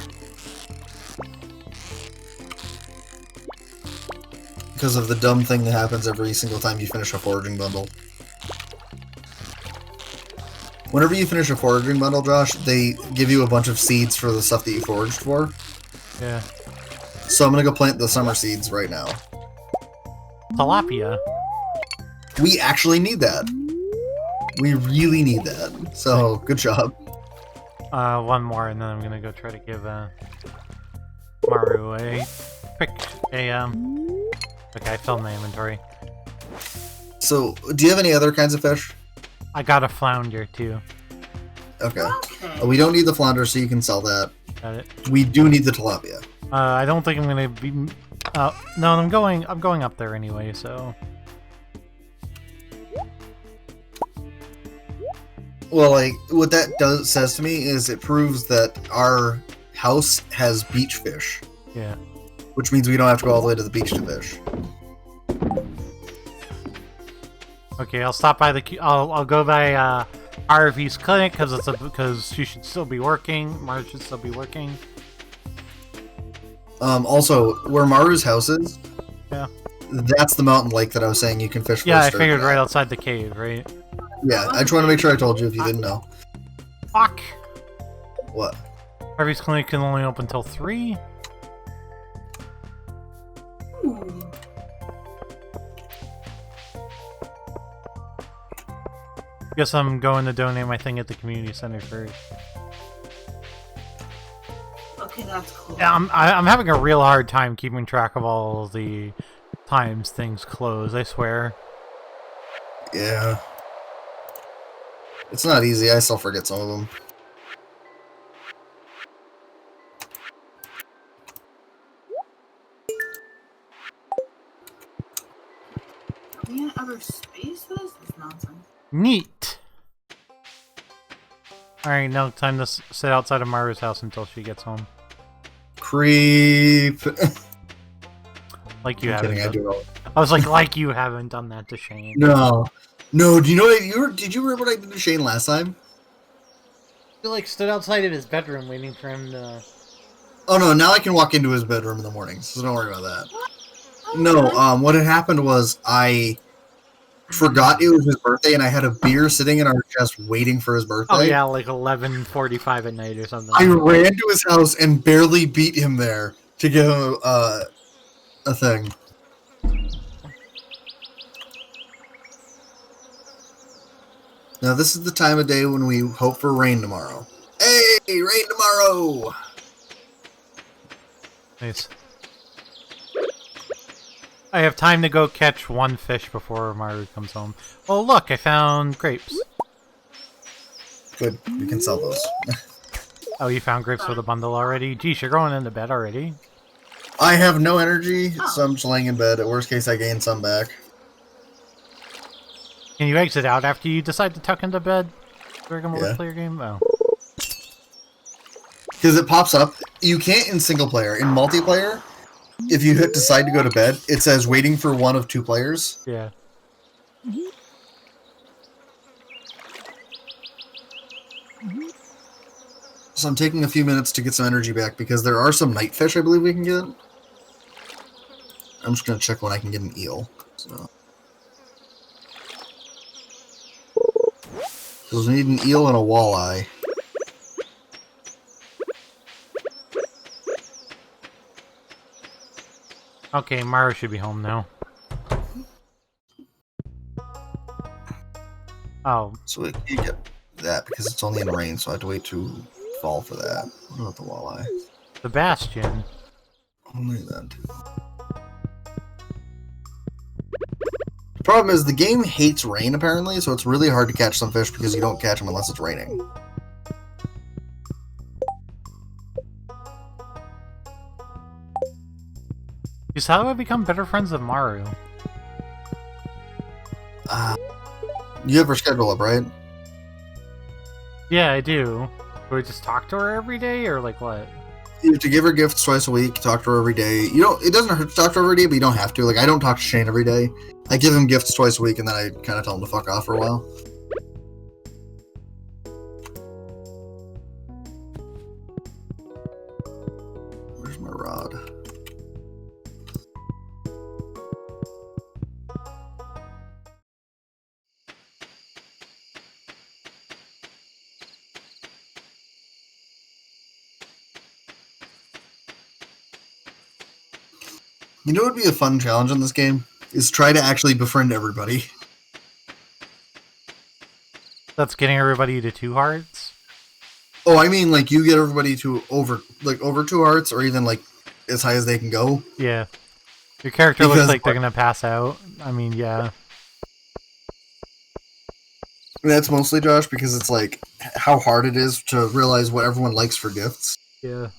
S2: Because of the dumb thing that happens every single time you finish a foraging bundle. Whenever you finish a foraging bundle, Josh, they give you a bunch of seeds for the stuff that you foraged for.
S1: Yeah.
S2: So I'm gonna go plant the summer seeds right now.
S1: Tilapia.
S2: We actually need that. We really need that. So, good job.
S1: One more, and then I'm gonna go try to give Maru a quick Okay, I filled my inventory.
S2: So, do you have any other kinds of fish?
S1: I got a flounder too.
S2: Okay. We don't need the flounder, so you can sell that.
S1: Got it.
S2: We do need the tilapia.
S1: I don't think I'm gonna be. No, I'm going up there anyway. So.
S2: Well, like, what that says to me is it proves that our house has beach fish.
S1: Yeah.
S2: Which means we don't have to go all the way to the beach to fish.
S1: Okay, I'll stop by I'll go by RV's clinic because she should still be working. Maru should still be working.
S2: Also, where Maru's house is,
S1: yeah,
S2: that's the mountain lake that I was saying you can fish for.
S1: Yeah, I figured right outside the cave, right?
S2: Yeah, I just want to make sure I told you if you didn't know.
S1: Fuck.
S2: What?
S1: RV's clinic can only open until 3. Guess I'm going to donate my thing at the community center first.
S3: Okay, that's cool.
S1: Yeah, I'm having a real hard time keeping track of all the times things close, I swear.
S2: Yeah. It's not easy, I still forget some of them.
S3: Are we in outer space for this? This is nonsense.
S1: Neat! Alright, now time to sit outside of Maru's house until she gets home.
S2: Creep!
S1: Like you
S2: I'm
S1: haven't.
S2: kidding,
S1: I was like you haven't done that to Shane.
S2: No. No, do you know what did you remember what I did to Shane last time?
S1: You stood outside of his bedroom waiting for him to...
S2: Oh no, now I can walk into his bedroom in the mornings, so don't worry about that. No, what had happened was I forgot it was his birthday and I had a beer sitting in our chest waiting for his birthday.
S1: Oh yeah, like 11:45 at night or something.
S2: I ran to his house and barely beat him there to give him a thing. Now this is the time of day when we hope for rain tomorrow. Hey, rain tomorrow!
S1: Nice. I have time to go catch one fish before Maru comes home. Oh look, I found grapes.
S2: Good, we can sell those.
S1: Oh, you found grapes with a bundle already? Geez, you're going into bed already?
S2: I have no energy, so I'm just laying in bed. At worst case, I gain some back.
S1: Can you exit out after you decide to tuck into bed? We're gonna
S2: Yeah.
S1: play your game? Oh.
S2: Because it pops up. You can't in single player. In multiplayer, if you hit decide to go to bed, it says waiting for one of 2 players.
S1: Yeah.
S2: So I'm taking a few minutes to get some energy back because there are some night fish I believe we can get. I'm just gonna check when I can get an eel. So we need an eel and a walleye.
S1: Okay, Mara should be home now. Oh.
S2: So we can get that because it's only in rain, so I have to wait to fall for that. What about the walleye?
S1: The Bastion.
S2: Only that too. The problem is the game hates rain apparently, so it's really hard to catch some fish because you don't catch them unless it's raining.
S1: Just how do I become better friends with Maru?
S2: You have her schedule up, right?
S1: Yeah, I do. Do I just talk to her every day, or like what?
S2: You have to give her gifts twice a week, talk to her every day. You don't. It doesn't hurt to talk to her every day, but you don't have to. Like, I don't talk to Shane every day. I give him gifts twice a week, and then I kind of tell him to fuck off for a while. Where's my rod? You know what would be a fun challenge in this game? Is try to actually befriend everybody.
S1: That's getting everybody to 2 hearts?
S2: Oh, I mean, like, you get everybody to over 2 hearts, or even, like, as high as they can go.
S1: Yeah. Your character
S2: Because,
S1: looks like they're gonna pass out. I mean, yeah.
S2: And that's mostly, Josh, because it's, like, how hard it is to realize what everyone likes for gifts.
S1: Yeah.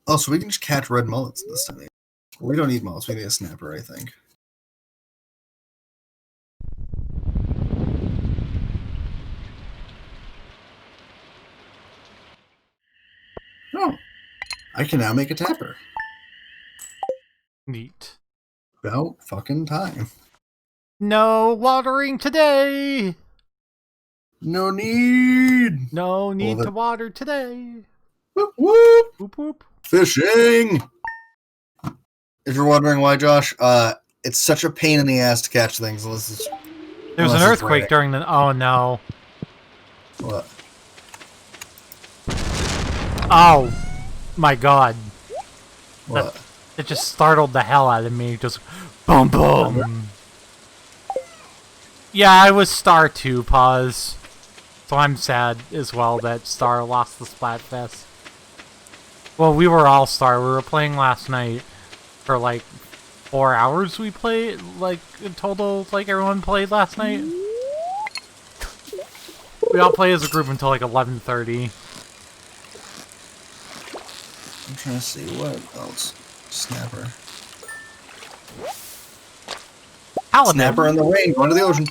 S2: Oh, so we can just catch red mullets this time. We don't need mullets, we need a snapper, I think. Oh, I can now make a tapper.
S1: Neat.
S2: About fucking time.
S1: No watering today!
S2: No need!
S1: No need
S2: Love
S1: to
S2: it.
S1: water today!
S2: Whoop whoop!
S1: Whoop whoop.
S2: Fishing! If you're wondering why, Josh, it's such a pain in the ass to catch things unless it's...
S1: There was an
S2: unless it's
S1: earthquake
S2: raining.
S1: during the... Oh, no.
S2: What?
S1: Oh, my God.
S2: What?
S1: It just startled the hell out of me. Just boom, boom. Yeah, I was Star 2, pause. So I'm sad as well that Star lost the Splatfest. Well, we were all Star. We were playing last night for like 4 hours. We played, like, in total, like, everyone played last night. We all play as a group until like 11:30.
S2: I'm trying to see what else. Snapper.
S1: Halibut.
S2: Snapper in the rain, going to the ocean.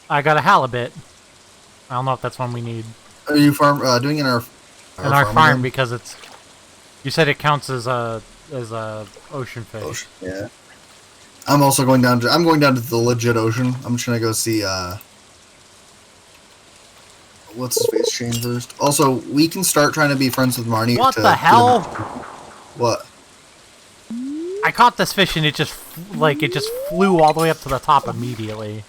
S1: I got a halibut. I don't know if that's one we need.
S2: Are you doing it in our
S1: farm
S2: again?
S1: because it's... You said it counts as a ocean fish.
S2: Ocean, yeah. I'm also going down to... I'm going down to the legit ocean. I'm just gonna go see, what's his face, Shane first. Also, we can start trying to be friends with Marnie.
S1: What the hell?
S2: What?
S1: I caught this fish and it just flew all the way up to the top immediately.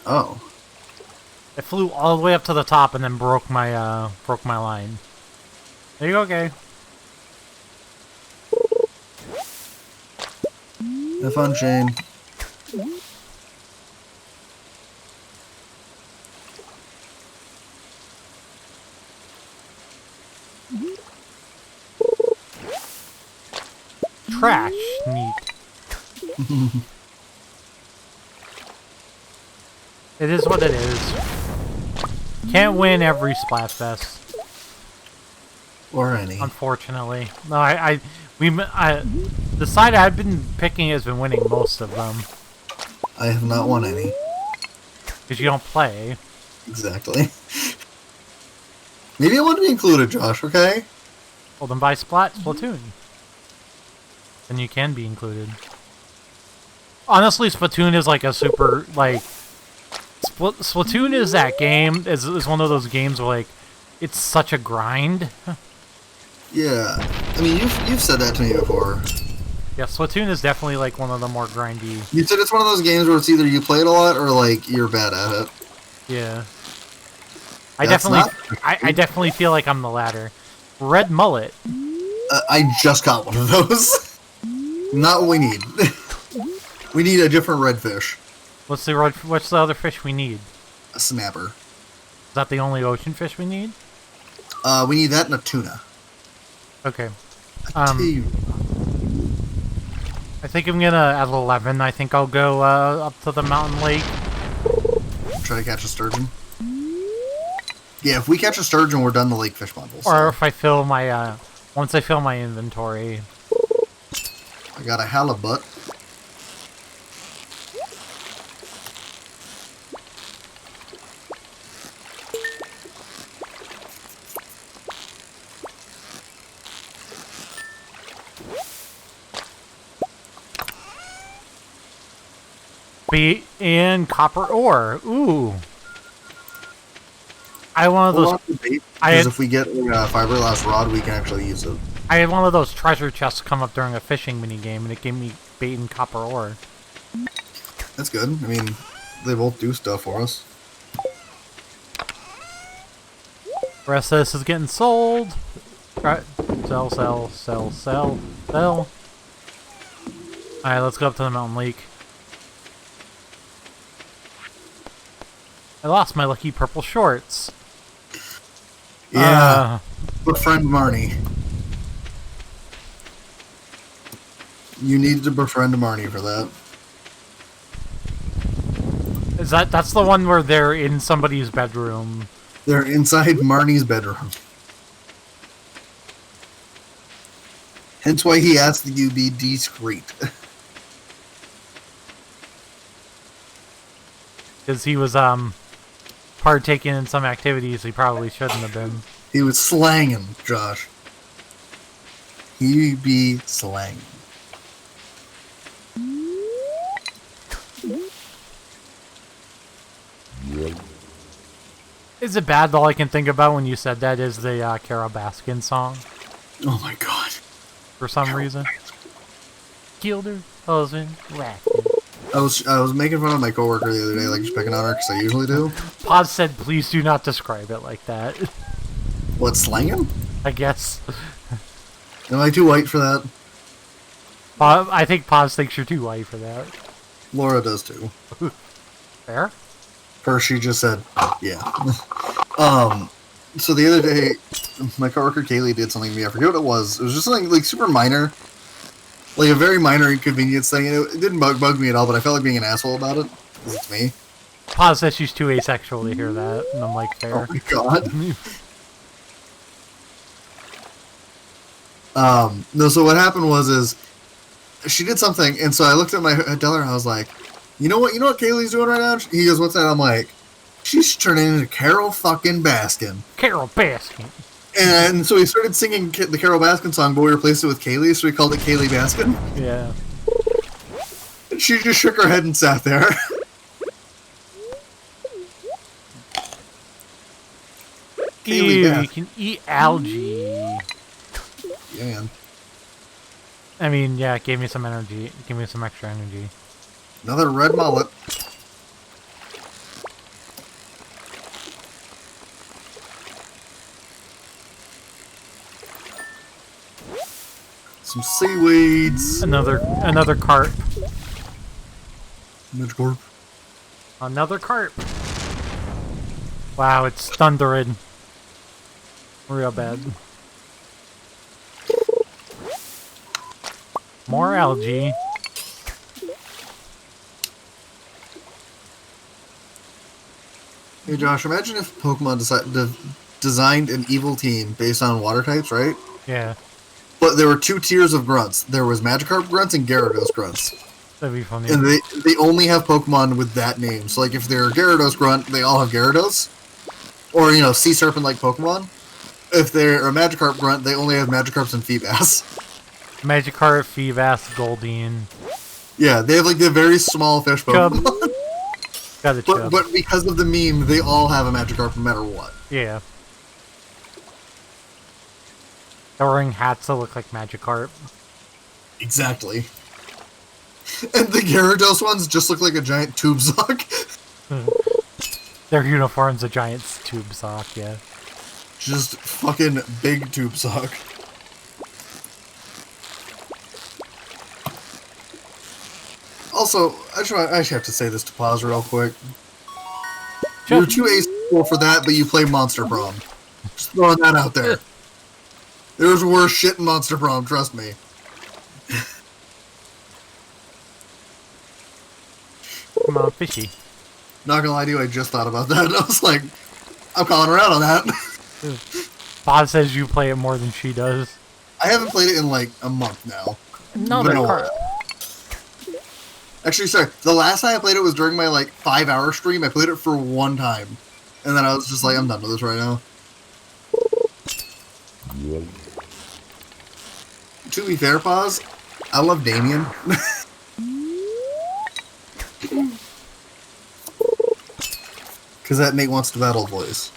S2: Oh.
S1: It flew all the way up to the top and then broke my line. There you go, okay.
S2: Have fun, Shane.
S1: Trash. Neat. It is what it is. Can't win every Splatfest.
S2: Or any.
S1: Unfortunately. No, the side I've been picking has been winning most of them.
S2: I have not won any.
S1: Because you don't play.
S2: Exactly. Maybe I want to be included, Josh, okay?
S1: Well, then buy Splatoon. Then you can be included. Honestly, Splatoon is like a super, like... Splatoon is that game, is one of those games where, like, it's such a grind.
S2: Yeah. I mean, you've said that to me before.
S1: Yeah, Splatoon is definitely, like, one of the more grindy...
S2: You said it's one of those games where it's either you play it a lot or, like, you're bad at it.
S1: Yeah. I definitely feel like I'm the latter. Red mullet.
S2: I just got one of those. Not what we need. We need a different redfish.
S1: What's the other fish we need?
S2: A snapper.
S1: Is that the only ocean fish we need?
S2: We need that and a tuna.
S1: Okay.
S2: A tuna.
S1: I think I'm gonna, at 11, I think I'll go up to the mountain lake.
S2: Try to catch a sturgeon. Yeah, if we catch a sturgeon, we're done the lake fish bundle. So.
S1: Or if I fill my, once I fill my inventory.
S2: I got a halibut.
S1: Bait and copper ore. Ooh. I had one of those.
S2: Because if we get a fiberglass rod, we can actually use it.
S1: I had one of those treasure chests come up during a fishing mini game, and it gave me bait and copper ore.
S2: That's good. I mean, they both do stuff for us.
S1: The rest of this is getting sold. Alright. Sell, sell, sell, sell, sell. Alright, let's go up to the mountain lake. I lost my lucky purple shorts.
S2: Yeah. Befriend Marnie. You need to befriend Marnie for that.
S1: That's the one where they're in somebody's bedroom.
S2: They're inside Marnie's bedroom. Hence why he asked that you be discreet.
S1: Because he was, partaking in some activities he probably shouldn't have been.
S2: He was slanging, Josh. He be slanging.
S1: Is it bad? All I can think about when you said that is the Carol Baskin song.
S2: Oh my god.
S1: For some reason. Killed her husband, whacked him.
S2: I was making fun of my coworker the other day, like just picking on her, because I usually do.
S1: Paz said, please do not describe it like that.
S2: What, slanging?
S1: I guess.
S2: Am I too white for that?
S1: I think Paz thinks you're too white for that.
S2: Laura does too.
S1: Fair?
S2: She just said, yeah. So the other day, my coworker Kaylee did something to me. I forget what it was. It was just something like super minor. Like a very minor inconvenience thing. And it didn't bug me at all, but I felt like being an asshole about it. Because it's me.
S1: Paz says she's too asexual to hear that. And I'm like, fair.
S2: Oh my god. No, so what happened was she did something, and so I looked at my Deller and I was like, you know what Kaylee's doing right now? He goes, what's that? I'm like, she's turning into Carol fucking Baskin.
S1: Carol Baskin.
S2: And so he started singing the Carol Baskin song, but we replaced it with Kaylee, so we called it Kaylee Baskin.
S1: Yeah.
S2: And she just shook her head and sat there.
S1: Ew, you can eat algae.
S2: Yeah, man.
S1: I mean, yeah, it gave me some energy. It gave me some extra energy.
S2: Another red mullet. Some seaweeds.
S1: Another carp.
S2: Midgecorp.
S1: Another carp. Wow, it's thundering. Real bad. More algae.
S2: Hey Josh, imagine if Pokemon designed an evil team based on water types, right?
S1: Yeah.
S2: But there were two tiers of grunts. There was Magikarp grunts and Gyarados grunts.
S1: That'd be funny.
S2: And they only have Pokemon with that name. So like if they're Gyarados grunt, they all have Gyarados. or sea serpent like Pokemon. If they're a Magikarp grunt, they only have Magikarps and Feebas.
S1: Magikarp, Feebas, Goldeen.
S2: Yeah, they have like the very small fish Pokemon.
S1: Got a Chub.
S2: But because of the meme, they all have a Magikarp no matter what.
S1: Yeah. They're wearing hats that look like Magikarp.
S2: Exactly. And the Gyarados ones just look like a giant tube sock.
S1: Their uniform's a giant tube sock, yeah.
S2: Just fucking big tube sock. Also, I just have to say this to pause real quick. You're too asexual for that, but you play Monster Prom. Just throwing that out there. There's worse shit in Monster Prom, trust me.
S1: Come on, fishy.
S2: Not gonna lie to you, I just thought about that. I was like, I'm calling her out on that.
S1: Bob says you play it more than she does.
S2: I haven't played it in like a month now.
S1: No, they're hard.
S2: Actually, sorry. The last time I played it was during my like 5-hour stream. I played it for one time, and then I was just like, I'm done with this right now. To be fair, Paz, I love Damien. Because that Nate wants to battle voice,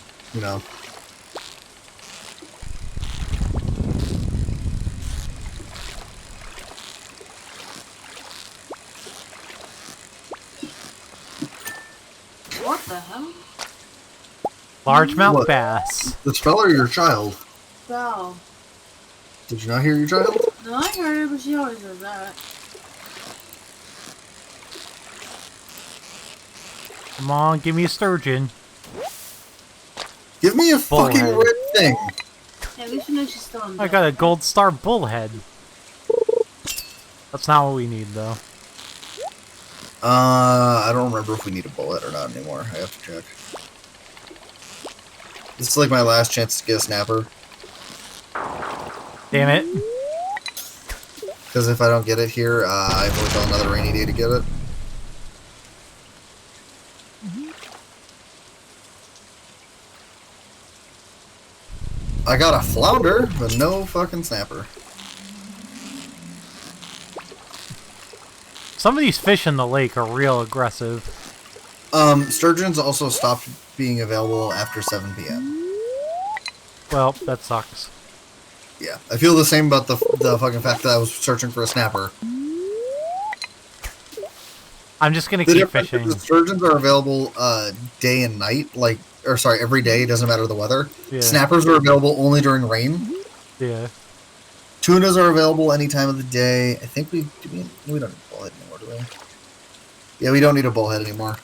S3: What the hell?
S1: Largemouth
S2: What?
S1: bass.
S2: The spell or your child?
S3: Wow.
S2: Did you not hear your child?
S3: No, I heard her, but she always does that.
S1: Come on, give me a sturgeon.
S2: Give me a fucking
S1: Bullhead.
S2: red thing.
S3: At least you know she's still in
S1: I
S3: bed.
S1: got a gold star bullhead. That's not what we need, though.
S2: I don't remember if we need a bullet or not anymore. I have to check. This is like my last chance to get a snapper.
S1: Damn it.
S2: Because if I don't get it here, I have to wait till another rainy day to get it. I got a flounder, but no fucking snapper.
S1: Some of these fish in the lake are real aggressive.
S2: Sturgeons also stopped being available after 7 p.m.
S1: Well, that sucks.
S2: Yeah, I feel the same about the fucking fact that I was searching for a snapper.
S1: I'm just gonna
S2: The
S1: keep
S2: difference
S1: fishing.
S2: is the sturgeons are available day and night, every day, doesn't matter the weather.
S1: Yeah.
S2: Snappers are available only during rain.
S1: Yeah.
S2: Tunas are available any time of the day. I think we don't need a bullhead anymore, do we? Yeah, we don't need a bullhead anymore.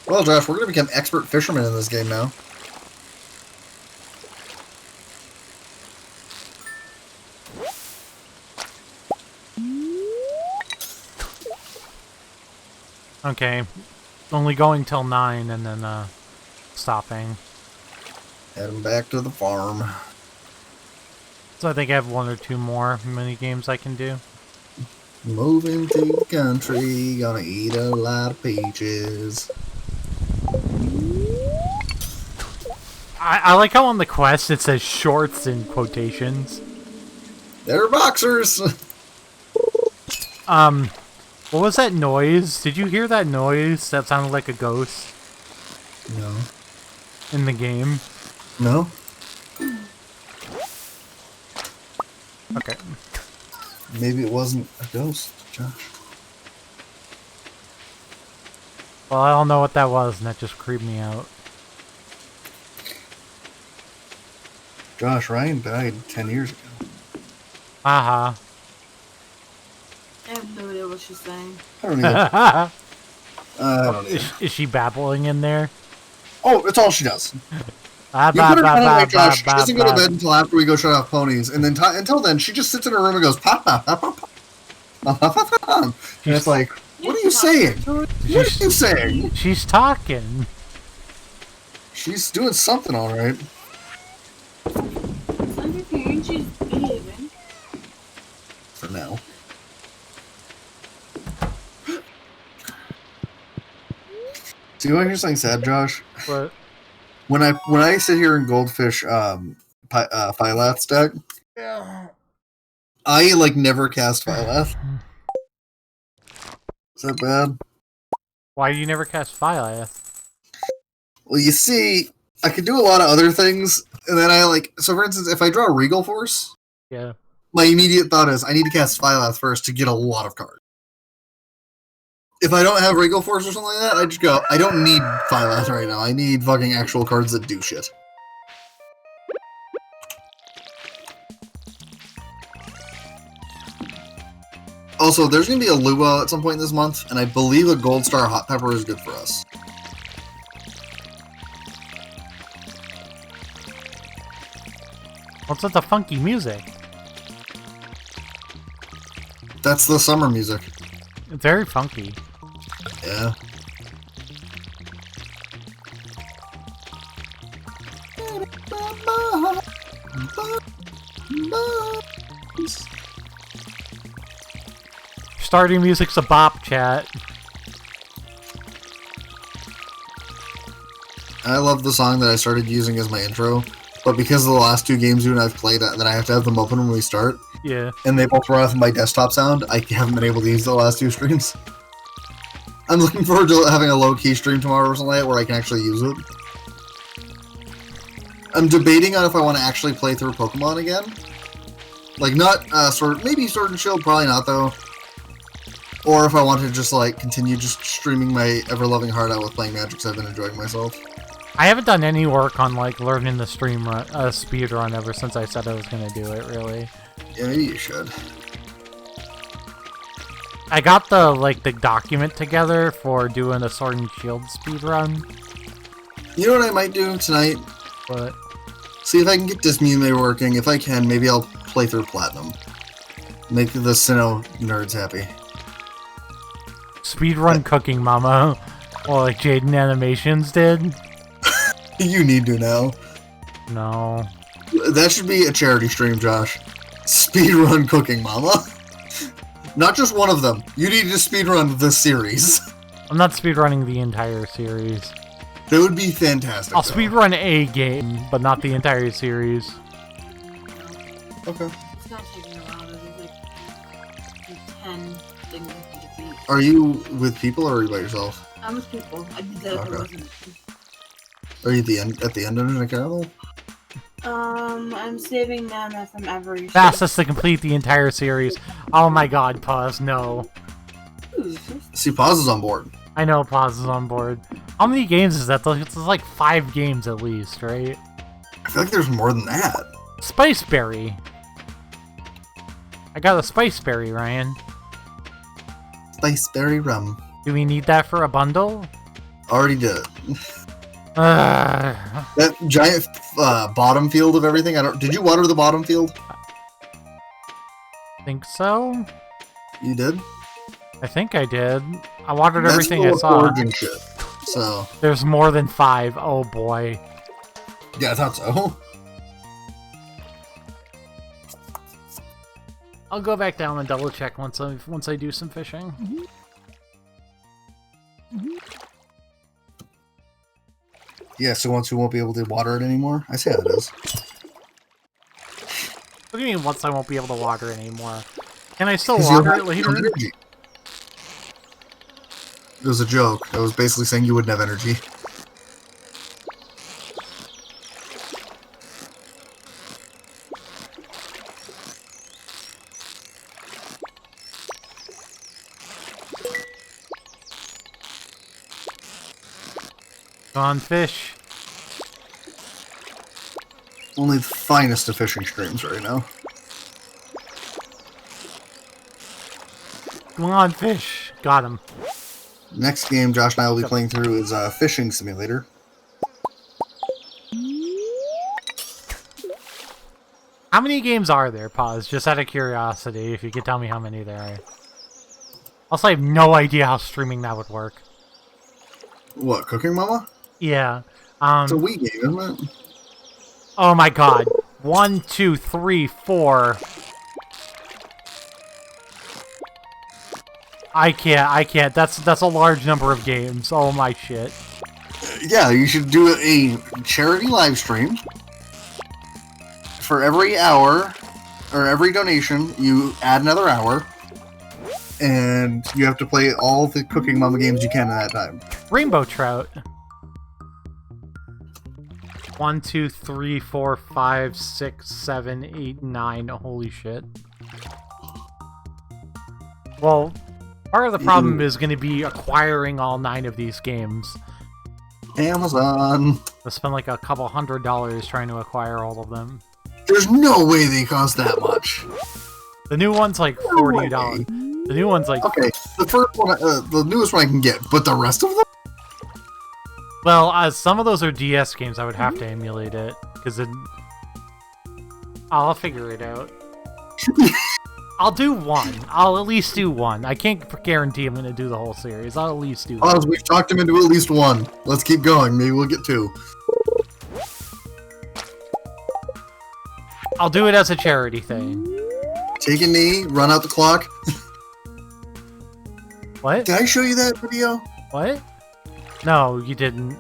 S2: Well, Josh, we're gonna become expert fishermen in this game now.
S1: Okay. Only going till 9 and then stopping.
S2: Heading back to the farm.
S1: So I think I have 1 or 2 more mini games I can do.
S2: Moving to the country, gonna eat a lot of peaches.
S1: I like how on the quest it says shorts in quotations.
S2: They're boxers!
S1: What was that noise? Did you hear that noise? That sounded like a ghost
S2: No.
S1: in the game.
S2: No?
S1: Okay.
S2: Maybe it wasn't a ghost, Josh.
S1: Well, I don't know what that was, and that just creeped me out.
S2: Josh, Ryan died 10 years ago.
S1: Haha.
S3: I have no idea what she's saying.
S2: I don't even. I don't even.
S1: Is she babbling in there?
S2: Oh, it's all she does.
S1: Ba,
S2: You
S1: ba,
S2: put her
S1: ba,
S2: down
S1: ba,
S2: right, Josh. She
S1: ba,
S2: doesn't go to
S1: ba.
S2: bed until after we go shut off ponies, and then until then, she just sits in her room and goes pop pop pop pop pop pop pop pop. And it's like, what are you saying? What are you saying?
S1: She's talking.
S2: She's doing something, all right.
S3: It's underpaid, she's behaving.
S2: For now. Do you want to hear something sad, Josh?
S1: But
S2: When I sit here in Goldfish Phylath deck, I like never cast Phylath. Is that bad?
S1: why do you never cast Figleaf?
S2: Well, you see, I could do a lot of other things, and then I like. So, for instance, if I draw Regal Force,
S1: Yeah.
S2: my immediate thought is I need to cast Phylath first to get a lot of cards. If I don't have Regal Force or something like that, I just go, I don't need Phylath right now. I need fucking actual cards that do shit. Also, there's going to be a Lua at some point this month, and I believe a Gold Star Hot Pepper is good for us.
S1: What's with the funky music?
S2: That's the summer music.
S1: It's very funky.
S2: Yeah.
S1: Stardew music's a bop, chat.
S2: I love the song that I started using as my intro, but because of the last two games you and I've played, that I have to have them open when we start,
S1: Yeah.
S2: and they both run off my desktop sound, I haven't been able to use the last two streams. I'm looking forward to having a low-key stream tomorrow or something like that where I can actually use it. I'm debating on if I want to actually play through Pokemon again. Like, not, maybe Sword and Shield, probably not, though. Or if I want to just, like, continue just streaming my ever-loving heart out with playing Magic, because I've been enjoying myself.
S1: I haven't done any work on, like, learning the speed run ever since I said I was gonna do it, really.
S2: Yeah, maybe you should.
S1: I got the document together for doing a Sword and Shield speed run,
S2: You know what I might do tonight?
S1: but
S2: See if I can get Dismune working. If I can, maybe I'll play through Platinum. Make the Sinnoh nerds happy.
S1: speed run cooking, mama. Well, like Jaden Animations did.
S2: You need to now.
S1: No.
S2: That should be a charity stream, Josh. Speedrun Cooking Mama. Not just one of them. You need to speedrun this series.
S1: I'm not speedrunning the entire series.
S2: That would be fantastic.
S1: I'll
S2: though.
S1: speedrun a game, but not the entire series.
S2: Okay.
S3: It's not taking a while. There's like 10 things I have to defeat.
S2: Are you with people or are you by yourself?
S3: I'm with people. I did that if
S2: Okay.
S3: I wasn't.
S2: Are you at the end of the capital?
S3: I'm saving mana from every.
S1: Fastest to complete the entire series. Oh my god, Pause, no.
S2: See, Pause is on board.
S1: I know Pause is on board. How many games is that? It's like 5 games at least, right?
S2: I feel like there's more than that.
S1: Spiceberry. I got a Spiceberry, Ryan.
S2: Spiceberry Rum.
S1: Do we need that for a bundle?
S2: Already did it.
S1: Uh,
S2: That giant bottom field of everything. Did you water the bottom field?
S1: think so?
S2: You did.
S1: I think I did. I watered
S2: That's
S1: everything
S2: full
S1: I
S2: of
S1: saw.
S2: foraging shit. So
S1: There's more than 5. Oh boy.
S2: yeah, I thought so.
S1: I'll go back down and double check once I do some fishing.
S2: Yeah, so once we won't be able to water it anymore. I see how it is.
S1: What do you mean once I won't be able to water it anymore? Can I still
S2: 'Cause you'll
S1: water
S2: have
S1: it later?
S2: energy. It was a joke. I was basically saying you wouldn't have energy.
S1: Gone fish.
S2: Only the finest of fishing streams right now.
S1: Come on, fish. Got him.
S2: Next game Josh and I will be playing through is Fishing Simulator.
S1: How many games are there? Pause. Just out of curiosity, if you could tell me how many there are. Also, I have no idea how streaming that would work.
S2: What, Cooking Mama?
S1: Yeah.
S2: It's a Wii game, isn't it?
S1: Oh my god. 1, 2, 3, 4. I can't. That's a large number of games. Oh my shit.
S2: Yeah, you should do a charity live stream. For every hour, or every donation, you add another hour. And you have to play all the Cooking Mama games you can in that time.
S1: Rainbow trout. 1, 2, 3, 4, 5, 6, 7, 8, 9. Holy shit. Well, part of the problem is going to be acquiring all 9 of these games.
S2: Amazon.
S1: I spent like a couple $100 trying to acquire all of them.
S2: There's no way they cost that much.
S1: The new one's like $40. The new one's like...
S2: Okay, the first one, the newest one I can get, but the rest of them?
S1: Well, some of those are DS games, I would have to emulate it, because I'll figure it out. I'll do one. I'll at least do one. I can't guarantee I'm going to do the whole series. I'll at least do one.
S2: Oz, we've talked him into at least one. Let's keep going. Maybe we'll get 2.
S1: I'll do it as a charity thing.
S2: Take a knee, run out the clock.
S1: What?
S2: Did I show you that video?
S1: What? No, you didn't.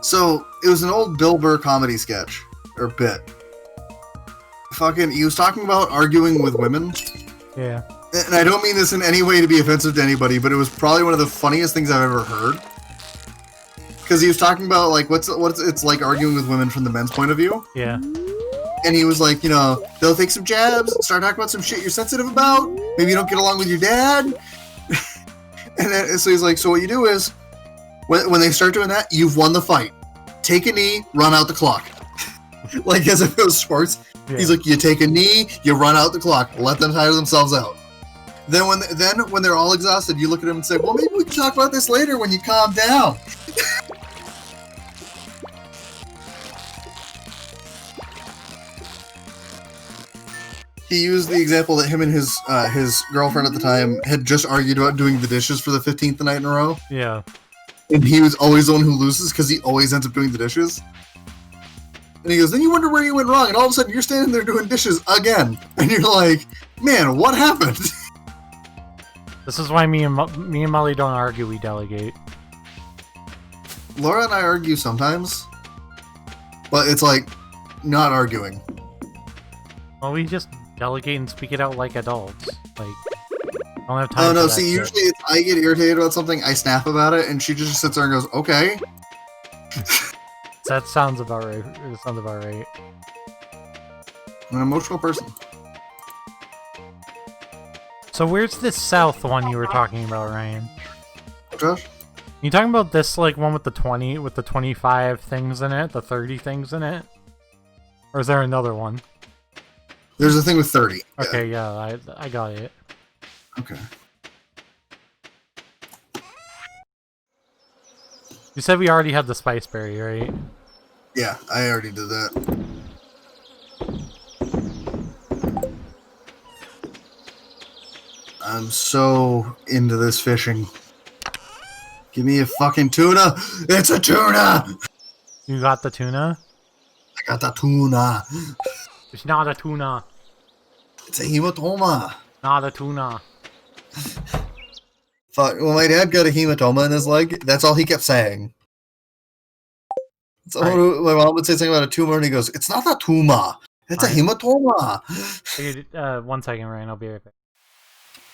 S2: So, it was an old Bill Burr comedy sketch. Or bit. He was talking about arguing with women.
S1: Yeah.
S2: And I don't mean this in any way to be offensive to anybody, but it was probably one of the funniest things I've ever heard. Because he was talking about, like, what's it's like arguing with women from the men's point of view.
S1: Yeah.
S2: And he was like, you know, they'll take some jabs, start talking about some shit you're sensitive about. Maybe you don't get along with your dad. And then, so he's like, so what you do is, when they start doing that, you've won the fight. Take a knee, run out the clock. Like as if it was sports. Yeah. He's like, you take a knee, you run out the clock, let them tire themselves out. Then when they're all exhausted, you look at them and say, well, maybe we can talk about this later when you calm down. He used the example that him and his girlfriend at the time had just argued about doing the dishes for the 15th night in a row.
S1: Yeah.
S2: And he was always the one who loses because he always ends up doing the dishes. And he goes, then you wonder where you went wrong, and all of a sudden you're standing there doing dishes again. And you're like, man, what happened?
S1: This is why me and Molly don't argue, we delegate.
S2: Laura and I argue sometimes, but it's like, not arguing.
S1: Well, we just delegate and speak it out like adults. Like, I don't have time
S2: Oh,
S1: for
S2: no,
S1: that
S2: see,
S1: shit.
S2: usually I get irritated about something, I snap about it, and she just sits there and goes, okay.
S1: That sounds about right. It sounds about right.
S2: I'm an emotional person.
S1: So where's this south one you were talking about, Ryan?
S2: Josh?
S1: You talking about this like one with the 20, with the 25 things in it, the 30 things in it? Or is there another one?
S2: There's a thing with 30.
S1: Okay, yeah, I got it.
S2: Okay.
S1: You said we already had the spice berry, right?
S2: Yeah, I already did that. I'm so into this fishing. Give me a fucking tuna! It's a tuna!
S1: You got the tuna?
S2: I got the tuna.
S1: It's not a tuna.
S2: It's a hematoma.
S1: Not a tuna.
S2: Fuck, when my dad got a hematoma in his leg, that's all he kept saying. So my mom would say something about a tumor, and he goes, it's not a tumor. It's a hematoma.
S1: Hey, 1 second, Ryan. I'll be right back.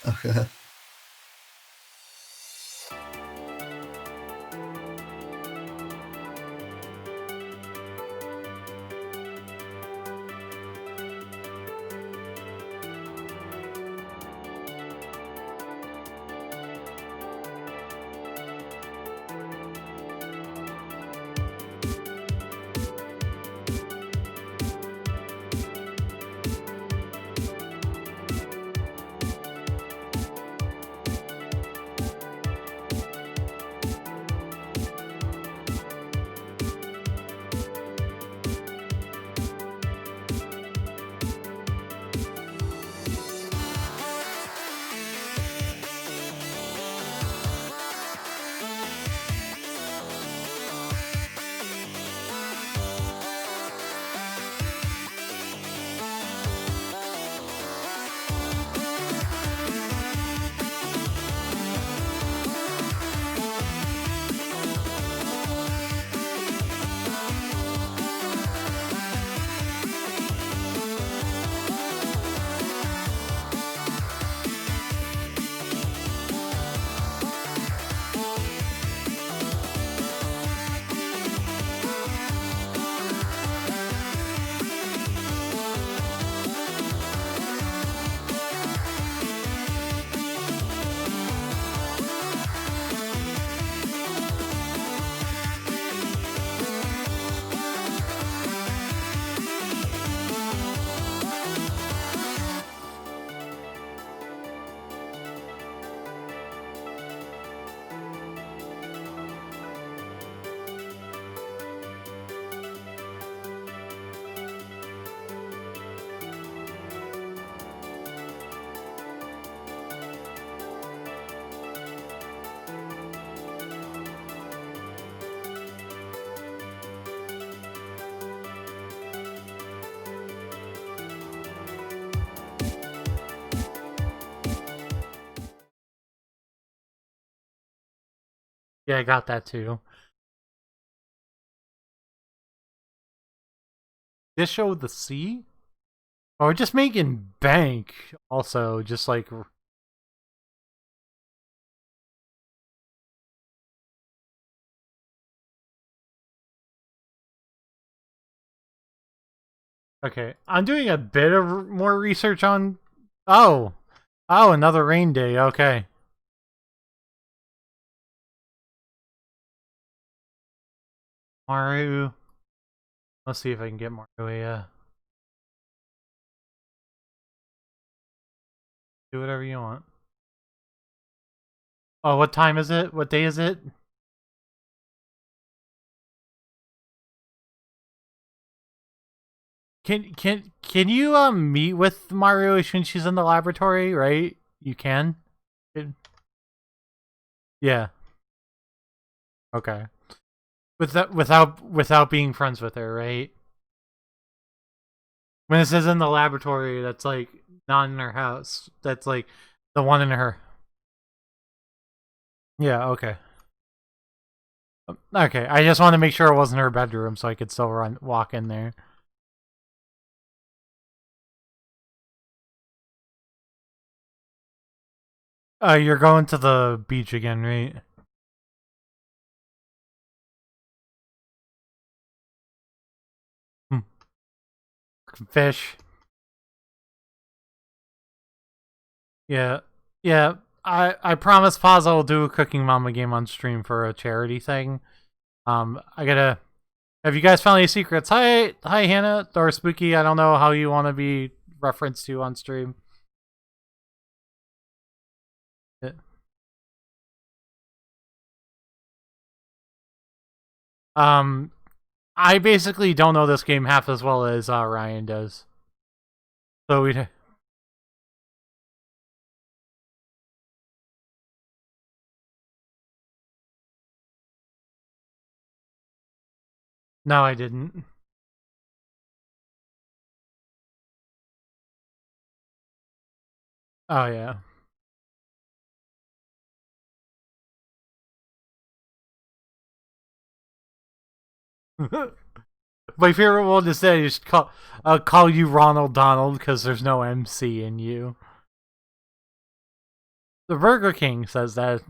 S2: Okay.
S1: Yeah, I got that too. This show the sea? Oh, we're just making bank. Also, just like. Okay, I'm doing a bit of more research on. Oh, another rain day. Okay. Maru. Let's see if I can get Maru a. Do whatever you want. Oh, what time is it? What day is it? Can you meet with Mario when she's in the laboratory? Right? You can. Yeah. Okay. Without being friends with her, right? When it says in the laboratory, that's like not in her house. That's like the one in her. Yeah. Okay. Okay. I just want to make sure it wasn't her bedroom, so I could still walk in there. You're going to the beach again, right? Fish. Yeah. Yeah. I promise Paz will do a Cooking Mama game on stream for a charity thing. I gotta. Have you guys found any secrets? Hi, Hannah or Spooky. I don't know how you want to be referenced to on stream. Yeah. I basically don't know this game half as well as Ryan does. So we. No, I didn't. Oh yeah. My favorite one to say is call you Ronald Donald because there's no MC in you. The Burger King says that.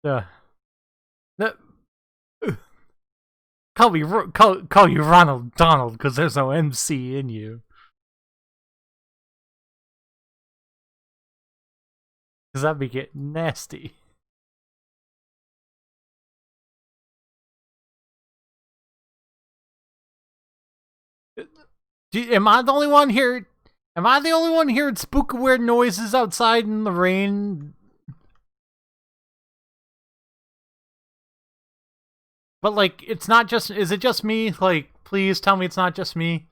S1: Uh, call you Ronald Donald because there's no MC in you. Because that'd be getting nasty. Am I the only one here? Am I the only one hearing spook weird noises outside in the rain? But like, it's not just. Is it just me? Like, please tell me it's not just me.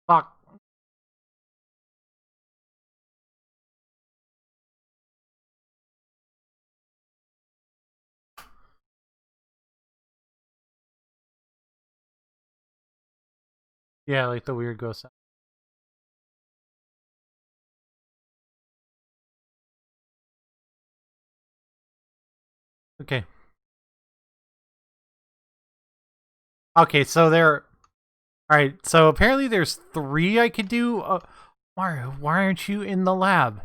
S1: Fuck. Yeah, like the weird ghost sound. Okay. Okay, so there. Alright, so apparently there's 3 I could do. Mario, why aren't you in the lab?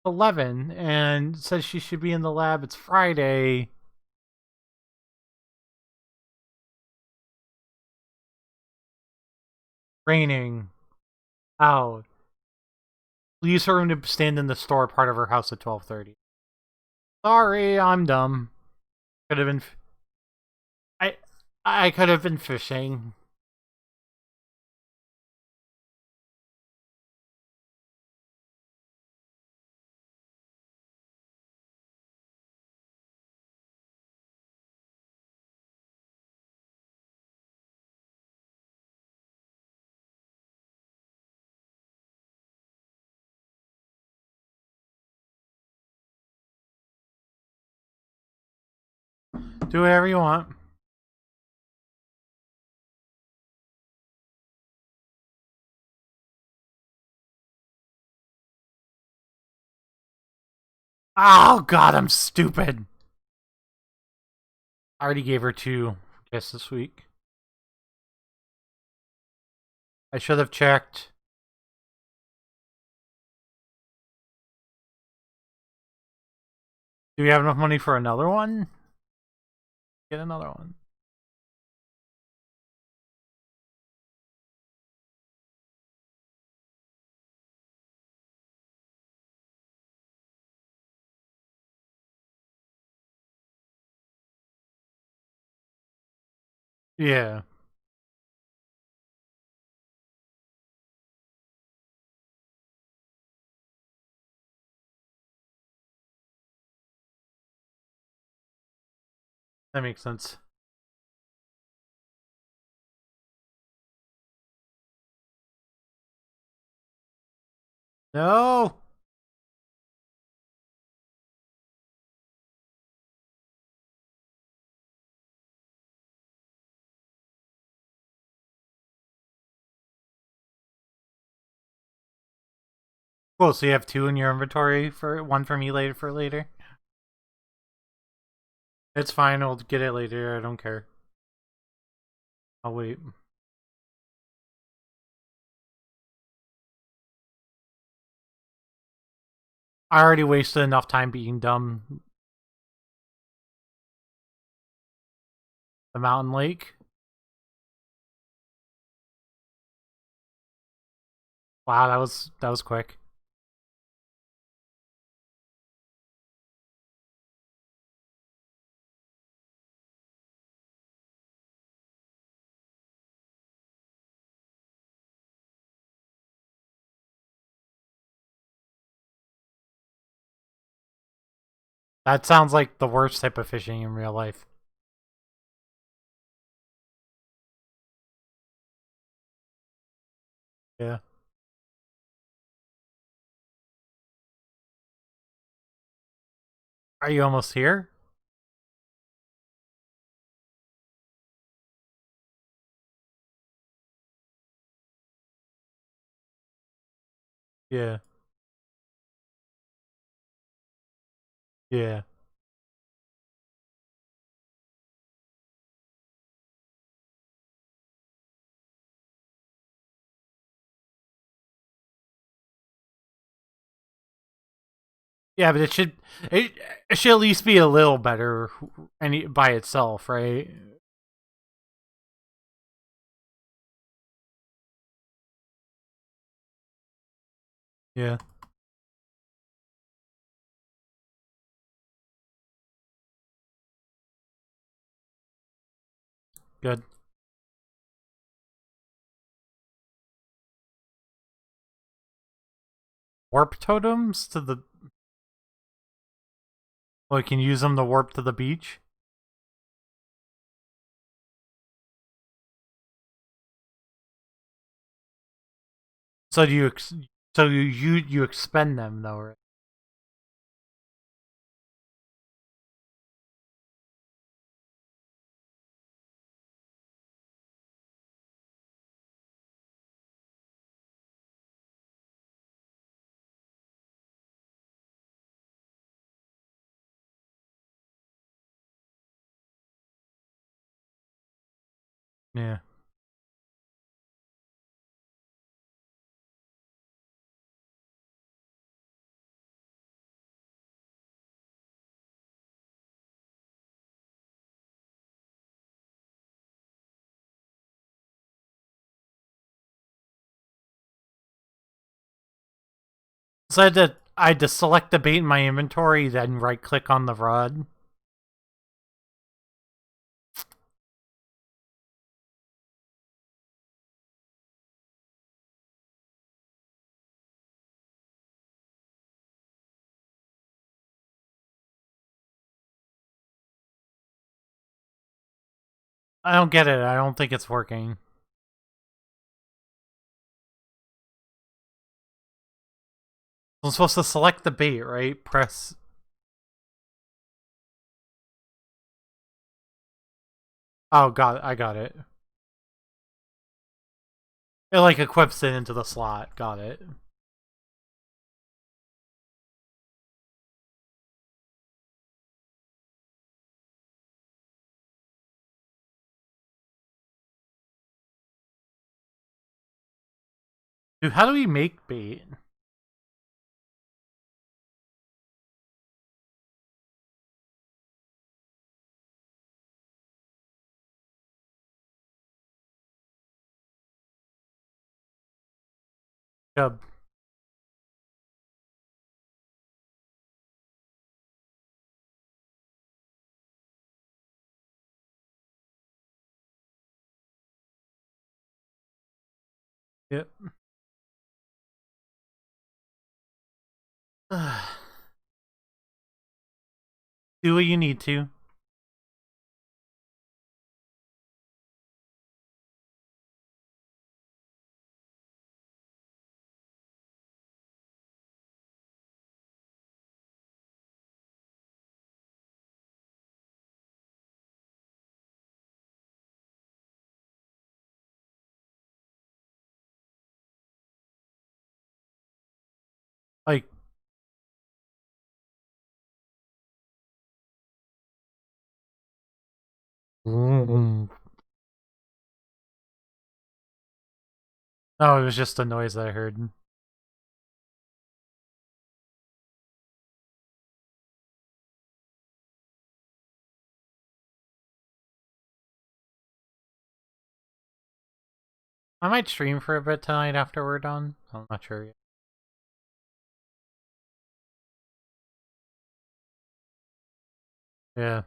S1: 11, and says she should be in the lab. It's Friday. Raining. Out. Leaves her room to stand in the store part of her house at 12:30. Sorry, I'm dumb. Could have been. I could have been fishing. Do whatever you want. Oh god, I'm stupid. I already gave her 2 gifts this week. I should have checked. Do we have enough money for another one? Get another one. Yeah. That makes sense. No! Cool, so you have 2 in your inventory, for one for me later for later? It's fine, I'll get it later, I don't care. I'll wait. I already wasted enough time being dumb. The mountain lake. Wow, that was quick. That sounds like the worst type of fishing in real life. Yeah. Are you almost here? Yeah. Yeah. Yeah, but it should at least be a little better by itself, right? Yeah. Good. Warp totems to the... Well, you can use them to warp to the beach. So do you... So you expend them, though, right? Yeah. So I had to select the bait in my inventory, then right click on the rod. I don't get it. I don't think it's working. I'm supposed to select the bait, right? Press... Oh, I got it. It like equips it into the slot. Got it. Dude, how do we make bait? Chub. Yep. Do what you need to. Like, oh, it was just a noise that I heard. I might stream for a bit tonight after we're done. I'm not sure yet. Yeah.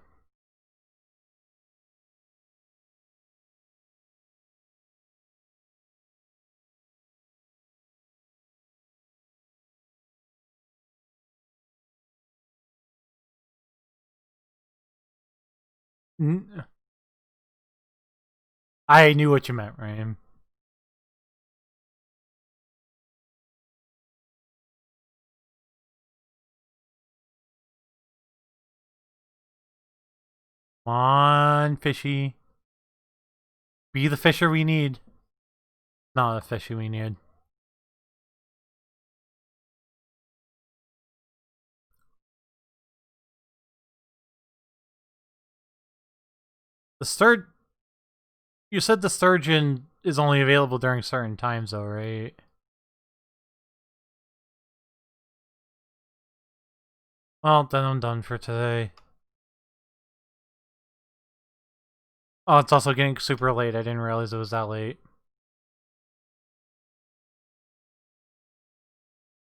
S1: I knew what you meant, Ryan. Come on, fishy. Be the fisher we need. Not the fishy we need. The sturgeon. You said the sturgeon is only available during certain times, though, right? Well, then I'm done for today. Oh, it's also getting super late. I didn't realize it was that late.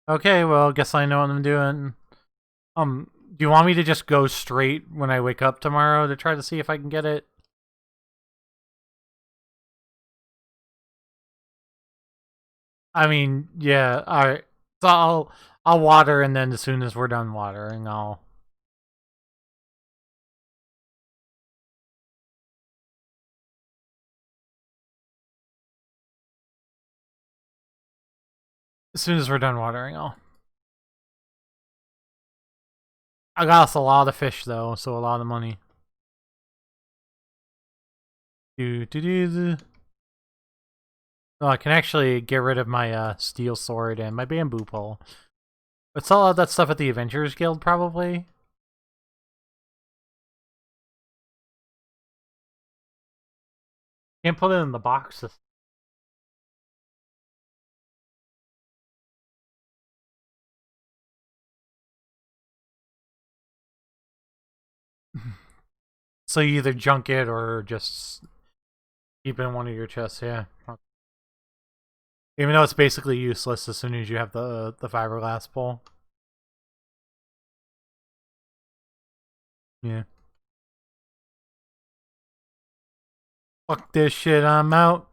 S1: Okay, well, guess I know what I'm doing. Do you want me to just go straight when I wake up tomorrow to try to see if I can get it? I mean, yeah, alright. So I'll water, and then as soon as we're done watering, I'll... As soon as we're done watering, I'll... I got us a lot of fish, though, so a lot of money. Oh, I can actually get rid of my steel sword and my bamboo pole. But sell all that stuff at the Adventurers Guild, probably. Can't put it in the boxes. So you either junk it or just keep it in one of your chests, yeah. Even though it's basically useless as soon as you have the fiberglass pole. Yeah. Fuck this shit, I'm out.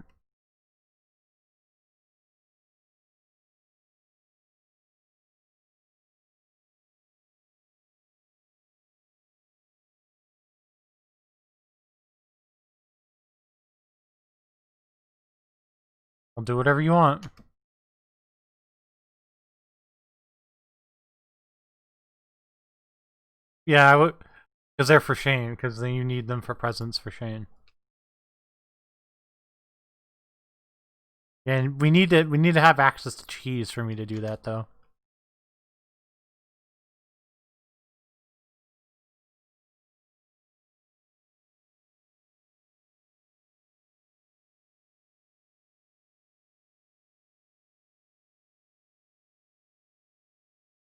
S1: I'll do whatever you want. Yeah, I would, because they're for Shane, because then you need them for presents for Shane. And we need to have access to cheese for me to do that, though.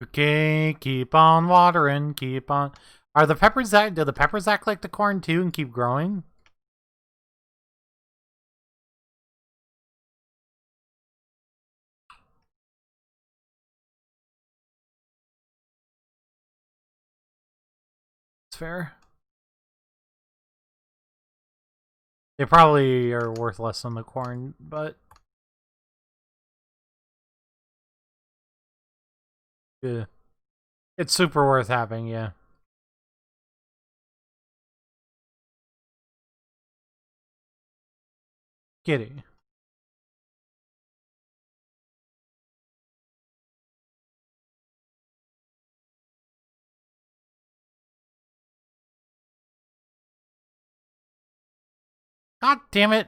S1: Okay, keep on watering, keep on. Are the peppers do the peppers act like the corn too and keep growing? It's fair. They probably are worth less than the corn, but yeah. It's super worth having, yeah. Kitty. God damn it!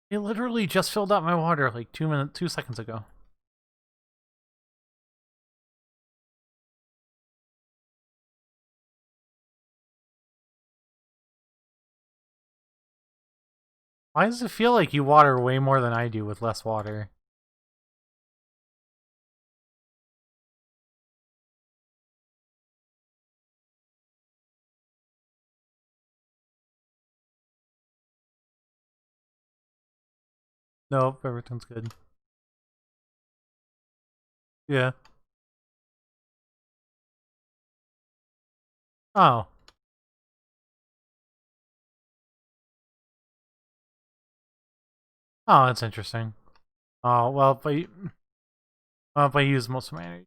S1: It literally just filled up my water like 2 seconds ago. Why does it feel like you water way more than I do with less water? Nope, everything's good. Yeah. Oh. Oh, that's interesting. Oh, well, if I use most of my energy.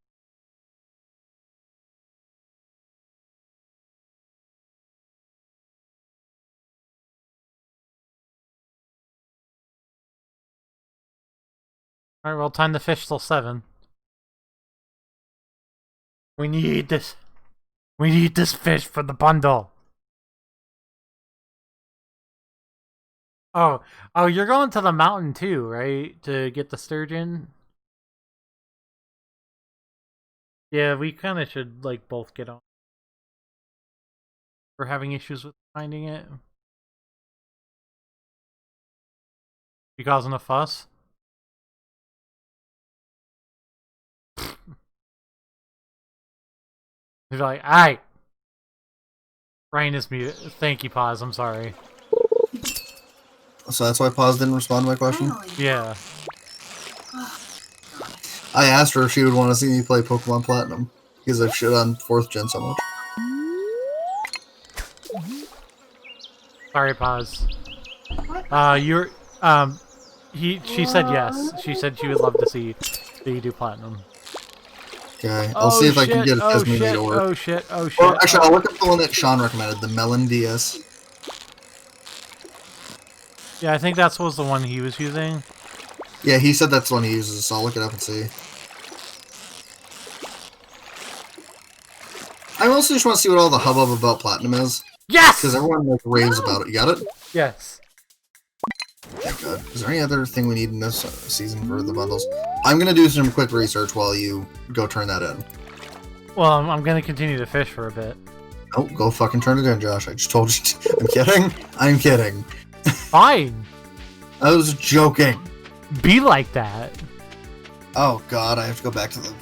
S1: Alright, well, time to fish till 7. We need this. We need this fish for the bundle. Oh, you're going to the mountain too, right? To get the sturgeon? Yeah, we kind of should, like, both get on. We're having issues with finding it. You causing a fuss? He's like, "Aight!" Ryan is muted. Thank you, Pause. I'm sorry.
S2: So that's why Paz didn't respond to my question?
S1: Yeah.
S2: I asked her if she would want to see me play Pokemon Platinum, because I've shit on 4th gen so much.
S1: Sorry, Pause. She said yes. She said she would love to see you do Platinum.
S2: Okay, I'll see if I can get a Tasmania to work.
S1: Oh shit, oh shit.
S2: Or actually, I'll look up the one that Sean recommended, the Melon DS.
S1: Yeah, I think that was the one he was using.
S2: Yeah, he said that's the one he uses, so I'll look it up and see. I also just want to see what all the hubbub about Platinum is.
S1: Yes!
S2: Because everyone like raves about it. You got it?
S1: Yes.
S2: Thank God. Is there any other thing we need in this season for the bundles? I'm going to do some quick research while you go turn that in.
S1: Well, I'm going to continue to fish for a bit.
S2: Oh, go fucking turn it in, Josh. I just told you. I'm kidding. I'm kidding.
S1: Fine.
S2: I was joking.
S1: Be like that.
S2: Oh God, I have to go back to the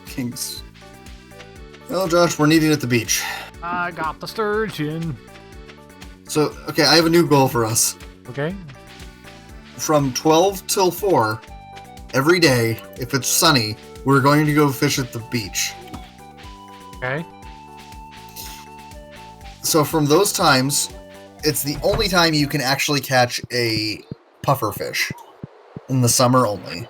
S2: Kings. Well, Josh, we're needing at the beach.
S1: I got the sturgeon.
S2: So, okay, I have a new goal for us.
S1: Okay.
S2: From 12 till 4, every day, if it's sunny, we're going to go fish at the beach.
S1: Okay.
S2: So from those times, it's the only time you can actually catch a puffer fish. In the summer only.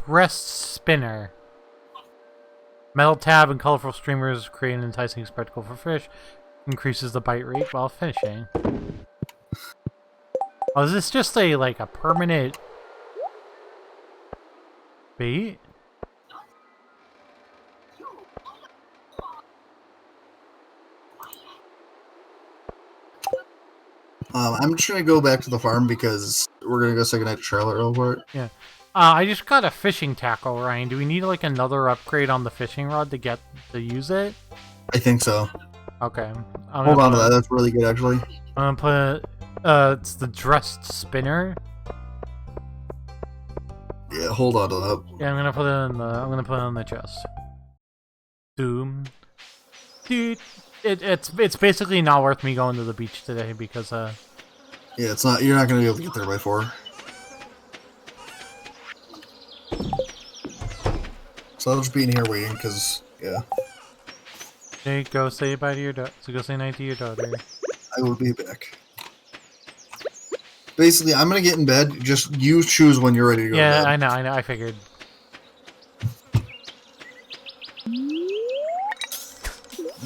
S1: Rest spinner. Metal tab and colorful streamers create an enticing spectacle for fish. Increases the bite rate while fishing. Oh, is this just a permanent bait?
S2: I'm just gonna go back to the farm because we're gonna go say goodnight to Charlotte real quick.
S1: Yeah. I just got a fishing tackle, Ryan. Do we need like another upgrade on the fishing rod to get to use it?
S2: I think so.
S1: Okay.
S2: Hold on to that. That's really good, actually.
S1: I'm gonna put it's the dressed spinner.
S2: Yeah, hold on to that.
S1: Yeah, I'm gonna put it in the chest. Doom. Dude, it's basically not worth me going to the beach today because
S2: Yeah, it's not. You're not gonna be able to get there by 4. So I'll just be in here waiting, because, yeah.
S1: Hey, go say bye to your daughter. So go say night to your daughter.
S2: I will be back. Basically, I'm gonna get in bed. Just you choose when you're ready to go to bed.
S1: Yeah, I know, I figured.
S2: I'm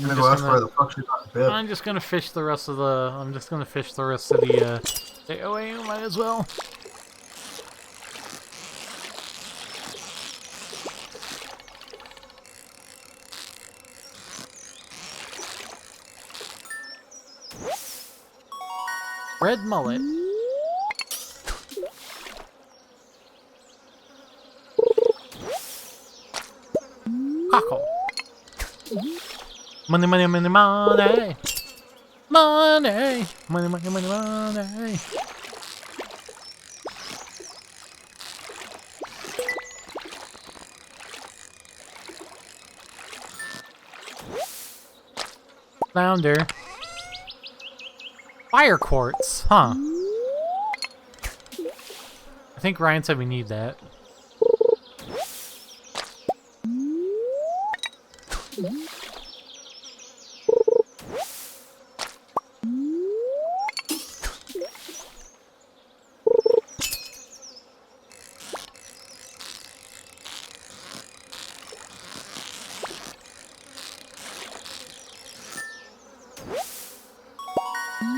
S2: gonna go ask why the fuck she's not in bed.
S1: I'm just gonna fish the rest of the. Day away. Might as well. Red mullet. Cockle. Money, money, money, money. Money. Money, money, money, money. Flounder. Fire quartz, huh? I think Ryan said we need that.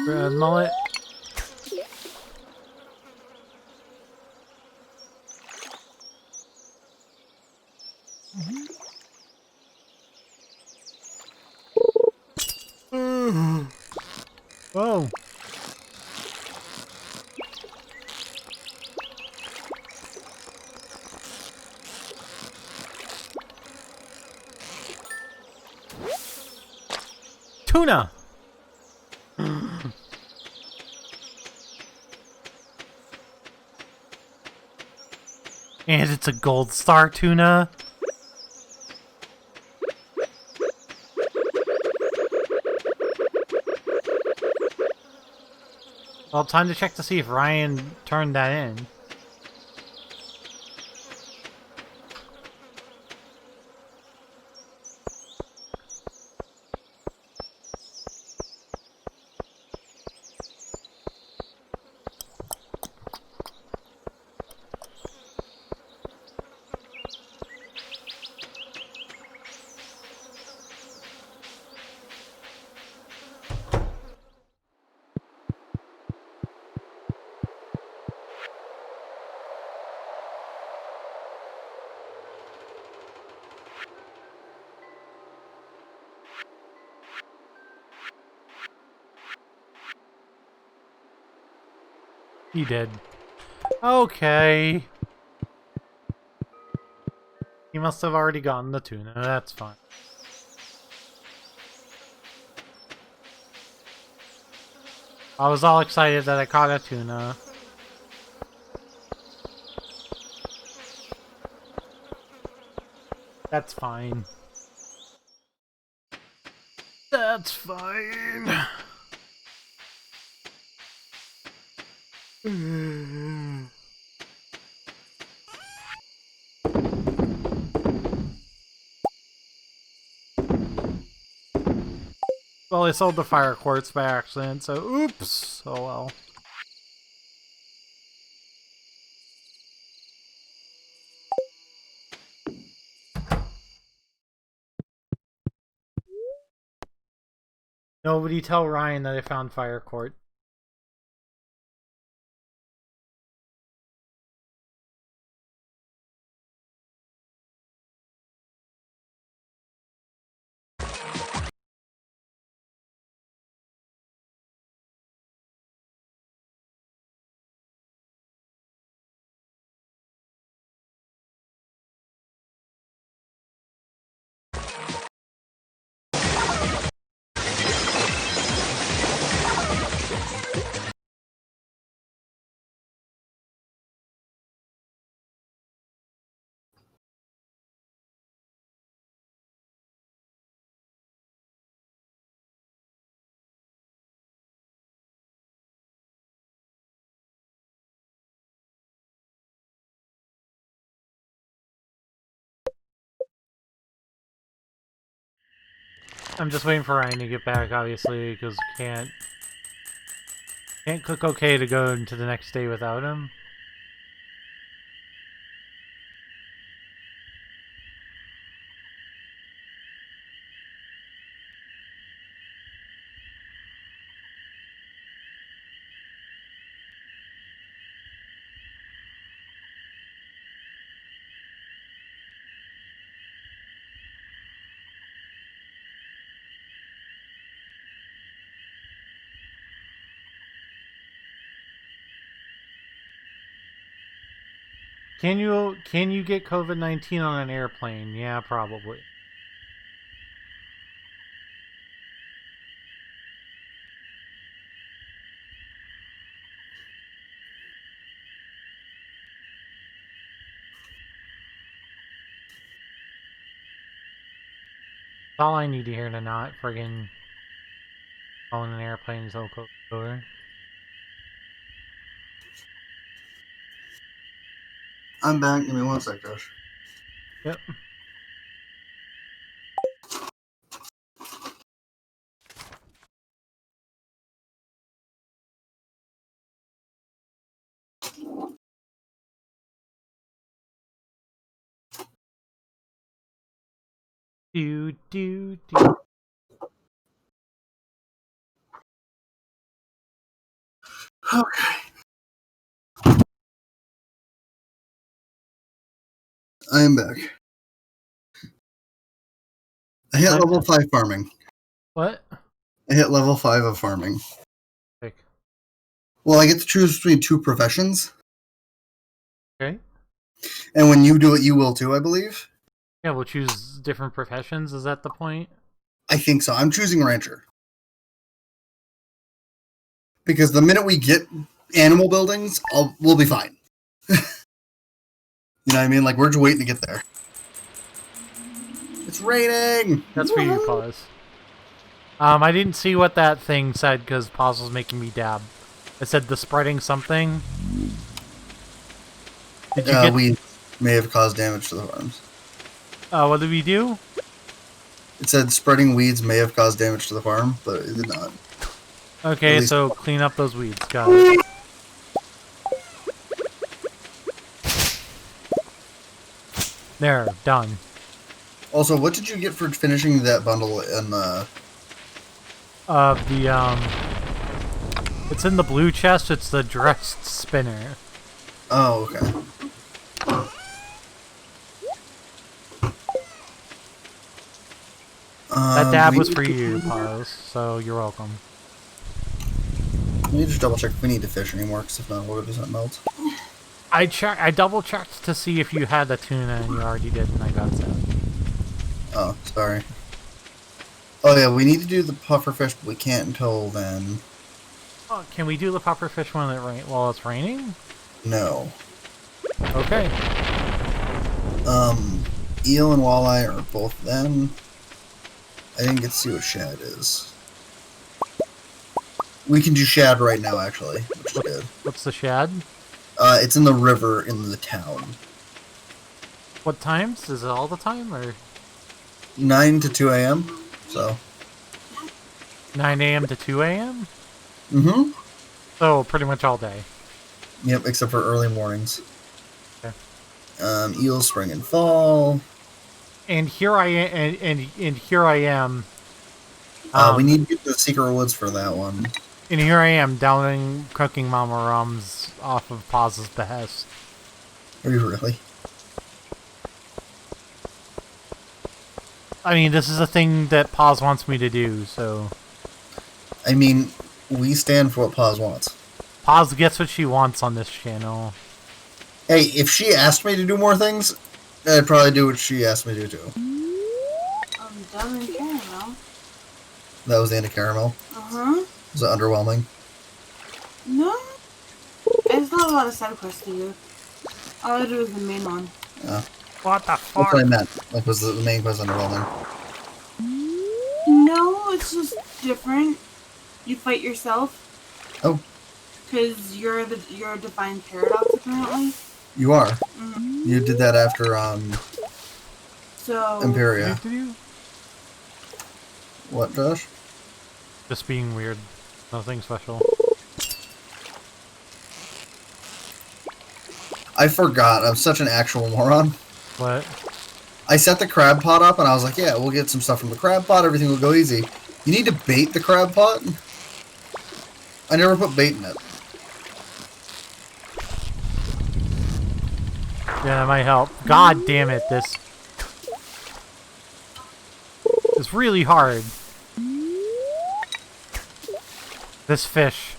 S1: Red mullet. Whoa. Tuna. And it's a gold star tuna. Well, time to check to see if Ryan turned that in. He did. Okay. He must have already gotten the tuna. That's fine. I was all excited that I caught a tuna. That's fine. That's fine. Well, I sold the fire quartz by accident, so oops. Oh well. Nobody tell Ryan that I found fire quartz. I'm just waiting for Ryan to get back, obviously, because can't click OK to go into the next day without him. Can you get COVID-19 on an airplane? Yeah, probably. That's all I need to hear to not friggin' on an airplane so close over.
S2: I'm back. Give me one sec, Josh.
S1: Yep. Do do do.
S2: Okay. I am back. I hit level 5 farming.
S1: What?
S2: I hit level 5 of farming.
S1: Like,
S2: Well, I get to choose between 2 professions.
S1: okay.
S2: And when you do it, you will too, I believe.
S1: Yeah, we'll choose different professions. Is that the point?
S2: I think so. I'm choosing rancher. Because the minute we get animal buildings, we'll be fine. You know what I mean? Like, we're just waiting to get there. It's raining!
S1: That's for you, Pause. I didn't see what that thing said because Pause was making me dab. It said the spreading something. Did you get...
S2: We may have caused damage to the farms.
S1: What did we do?
S2: It said spreading weeds may have caused damage to the farm, but it did not.
S1: Okay, so clean up those weeds. Got it. There, done.
S2: Also, what did you get for finishing that bundle in the...
S1: It's in the blue chest. It's the dressed spinner.
S2: Oh, okay.
S1: That dab was for you, Pause, so you're welcome.
S2: Let me just double check if we need to fish anymore, because if not, we'll just not melt.
S1: I double checked to see if you had the tuna, and you already did, and I got that.
S2: Oh, sorry. Oh yeah, we need to do the pufferfish, but we can't until then.
S1: Oh, can we do the pufferfish when while it's raining?
S2: No.
S1: Okay.
S2: Eel and walleye are both then. I didn't get to see what shad is. We can do shad right now, actually, which is good.
S1: What's the shad?
S2: It's in the river in the town.
S1: What times? Is it all the time, or?
S2: 9 to 2 a.m., so.
S1: 9 a.m. to 2 a.m.?
S2: Mm-hmm.
S1: So, pretty much all day.
S2: Yep, except for early mornings.
S1: Okay.
S2: Eel, spring, and fall.
S1: And here I am, and here I am.
S2: We need to get the secret woods for that one.
S1: And here I am, downing cooking Mama Rums off of Paz's behest.
S2: Are you really?
S1: I mean, this is a thing that Paz wants me to do, so...
S2: I mean, we stand for what Paz wants.
S1: Paz gets what she wants on this channel.
S2: Hey, if she asked me to do more things, I'd probably do what she asked me to do too.
S3: I'm done in caramel.
S2: That was the end of caramel.
S3: Uh-huh.
S2: Was it underwhelming?
S3: No. It's not a lot of side quests to do. All I do is the main one.
S2: Yeah.
S1: What the
S2: That's
S1: fuck?
S2: what I meant. Like, was the main quest underwhelming?
S3: No, it's just different. You fight yourself.
S2: Oh.
S3: Because you're a defined paradox, apparently.
S2: You are.
S3: Mm-hmm.
S2: You did that after,
S3: So...
S2: Imperia. What, Josh?
S1: Just being weird. Nothing special.
S2: I forgot. I'm such an actual moron.
S1: What?
S2: I set the crab pot up, and I was like, yeah, we'll get some stuff from the crab pot. Everything will go easy. You need to bait the crab pot? I never put bait in it.
S1: Yeah, that might help. God damn it, this is really hard. This fish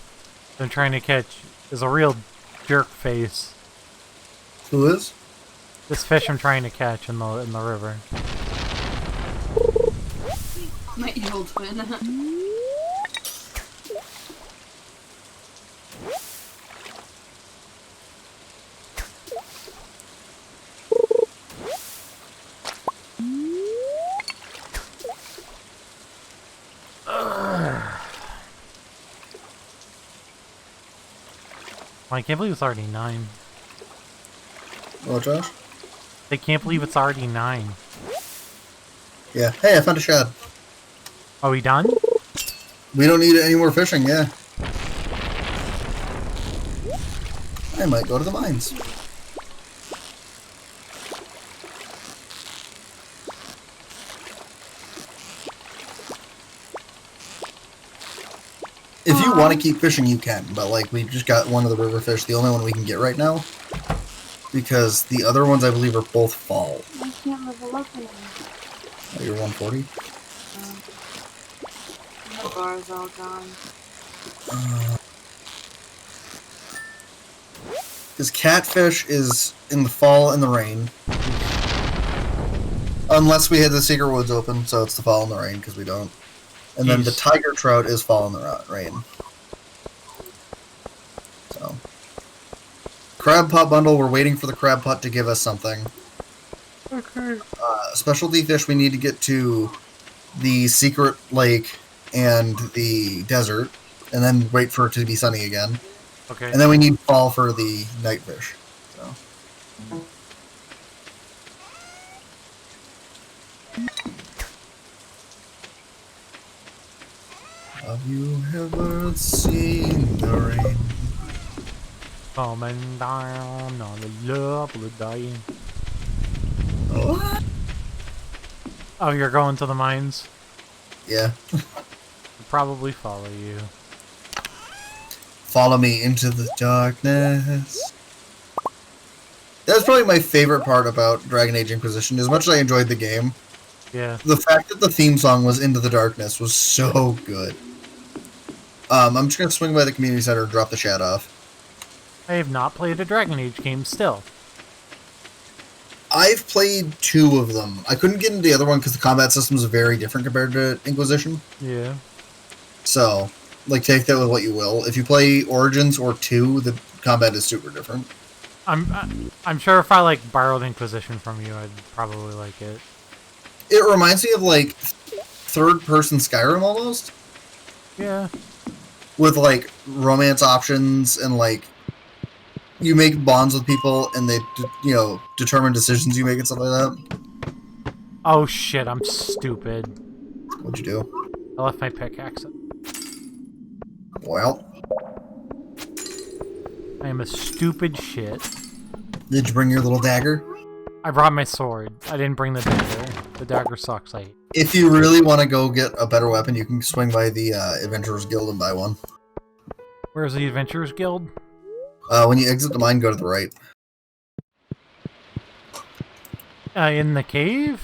S1: I'm trying to catch is a real jerk face.
S2: Who is?
S1: This fish I'm trying to catch in the river.
S3: My evil twin.
S1: I can't believe it's already 9.
S2: Oh, Josh?
S1: I can't believe it's already 9.
S2: Yeah. Hey, I found a shad.
S1: Are we done?
S2: We don't need any more fishing, yeah. I might go to the mines. If you want to keep fishing, you can, but like we just got one of the river fish, the only one we can get right now, because the other ones I believe are both fall.
S3: I can't level up anymore.
S2: Oh, you're 140?
S3: My bar's all gone.
S2: Because catfish is in the fall and the rain. Unless we had the secret woods open, so it's the fall and the rain, because we don't. And then the tiger trout is fall in the rain. So. Crab pot bundle, we're waiting for the crab pot to give us something.
S1: Okay.
S2: Specialty fish, we need to get to the secret lake and the desert, and then wait for it to be sunny again.
S1: Okay.
S2: And then we need fall for the night fish. So. Have you ever seen the rain?
S1: Coming down on the lovely day.
S2: What?
S1: Oh, you're going to the mines?
S2: Yeah.
S1: I'll probably follow you.
S2: Follow me into the darkness. That's probably my favorite part about Dragon Age Inquisition. As much as I enjoyed the game,
S1: Yeah.
S2: the fact that the theme song was Into the Darkness was so good. I'm just gonna swing by the community center and drop the shad off.
S1: I have not played a Dragon Age game still.
S2: I've played 2 of them. I couldn't get into the other one because the combat system is very different compared to Inquisition.
S1: Yeah.
S2: So, like, take that with what you will. If you play Origins or 2, the combat is super different.
S1: I'm sure if I like borrowed Inquisition from you, I'd probably like it.
S2: It reminds me of like third-person Skyrim almost,
S1: Yeah.
S2: with like romance options and like you make bonds with people and they determine decisions you make and stuff like that.
S1: Oh shit, I'm stupid.
S2: What'd you do?
S1: I left my pickaxe.
S2: Well,
S1: I am a stupid shit.
S2: did you bring your little dagger?
S1: I brought my sword. I didn't bring the dagger. The dagger sucks. I hate.
S2: If you really want to go get a better weapon, you can swing by the Adventurers Guild and buy one.
S1: Where's the Adventurers Guild?
S2: When you exit the mine, go to the right.
S1: In the cave?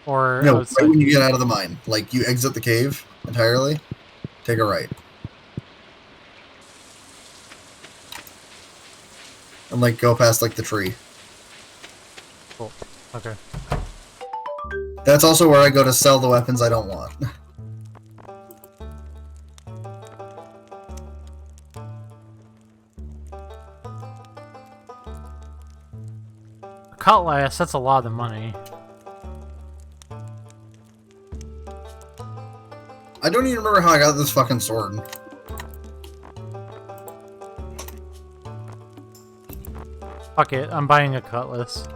S1: Or
S2: No,
S1: outside?
S2: right when you get out of the mine. Like, you exit the cave entirely, take a right. And, like, go past, like, the tree.
S1: Cool. Okay.
S2: That's also where I go to sell the weapons I don't want.
S1: Cutlass, that's a lot of money.
S2: I don't even remember how I got this fucking sword.
S1: Fuck it, I'm buying a cutlass.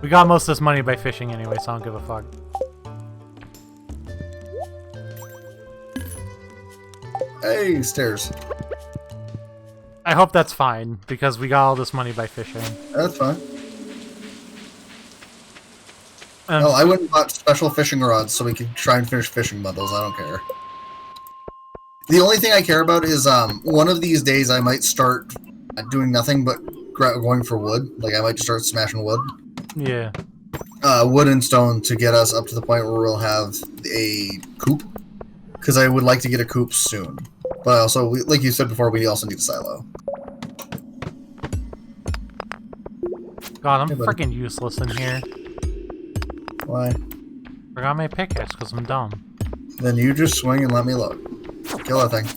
S1: We got most of this money by fishing anyway, so I don't give a fuck.
S2: Hey, stairs.
S1: I hope that's fine, because we got all this money by fishing.
S2: That's fine. No, I went and bought special fishing rods so we could try and finish fishing bundles. I don't care. The only thing I care about is one of these days I might start doing nothing but going for wood. Like, I might just start smashing wood.
S1: Yeah.
S2: Wood and stone to get us up to the point where we'll have a coop. Because I would like to get a coop soon. But also, like you said before, we also need a silo.
S1: God, I'm freaking useless in here.
S2: Why?
S1: Forgot my pickaxe because I'm dumb.
S2: Then you just swing and let me look. Kill that thing.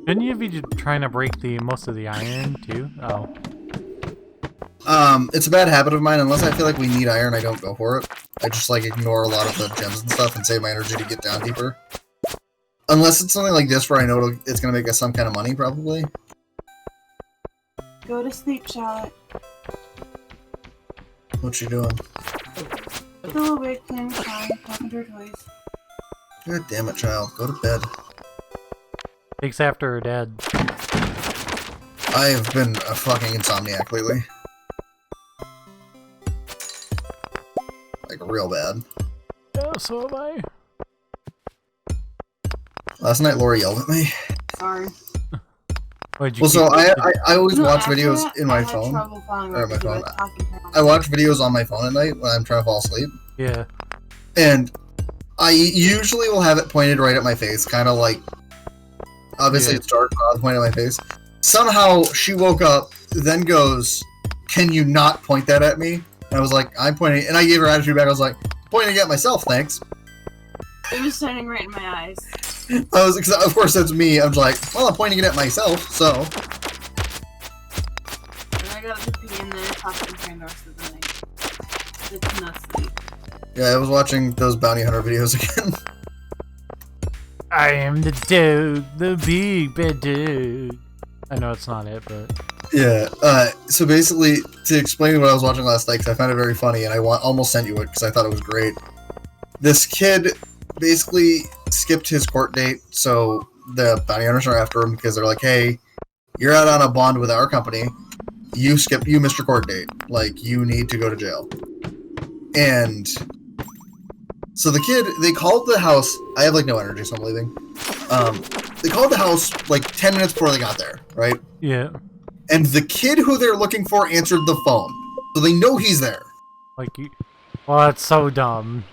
S1: Couldn't you be trying to break most of the iron too? Oh.
S2: It's a bad habit of mine. Unless I feel like we need iron, I don't go for it. I just like ignore a lot of the gems and stuff and save my energy to get down deeper. Unless it's something like this where I know it's gonna make us some kind of money, probably.
S3: Go to sleep, Charlotte.
S2: What you doing?
S3: Still awake, playing with Time, talking to her toys.
S2: God damn it, child. Go to bed.
S1: Takes after her dad.
S2: I've been a fucking insomniac lately. Like, real bad.
S1: Yeah, so am I.
S2: Last night, Laura yelled at me.
S3: Sorry.
S2: Well, so I always watch videos in my
S3: I had
S2: phone.
S3: trouble falling
S2: Or my
S3: asleep. I
S2: phone.
S3: was talking to her.
S2: I watch videos on my phone at night when I'm trying to fall asleep.
S1: Yeah.
S2: And I usually will have it pointed right at my face, kind of like... Obviously,
S1: Yeah.
S2: it's dark, but I'll point at my face. Somehow, she woke up, then goes, "Can you not point that at me?" And I was like, "I'm pointing," and I gave her attitude back. I was like, "Pointing at myself, thanks."
S3: It was standing right in my eyes.
S2: I was, cause of course, that's me. I'm like, "Well, I'm pointing it at myself, so."
S3: And I got to pee in there, talking to her the rest of the night. It's not sleep.
S2: Yeah, I was watching those bounty hunter videos again.
S1: I am the dude, the big bad dude. I know it's not it, but
S2: Yeah. So basically, to explain what I was watching last night, because I found it very funny, and I almost sent you it because I thought it was great. This kid basically skipped his court date, so the bounty hunters are after him because they're like, "Hey, you're out on a bond with our company. You missed your court date. Like, you need to go to jail." And so the kid, they called the house. I have like no energy, so I'm leaving. They called the house like 10 minutes before they got there, right?
S1: yeah.
S2: And the kid who they're looking for answered the phone, so they know he's there.
S1: Like, well, that's so dumb.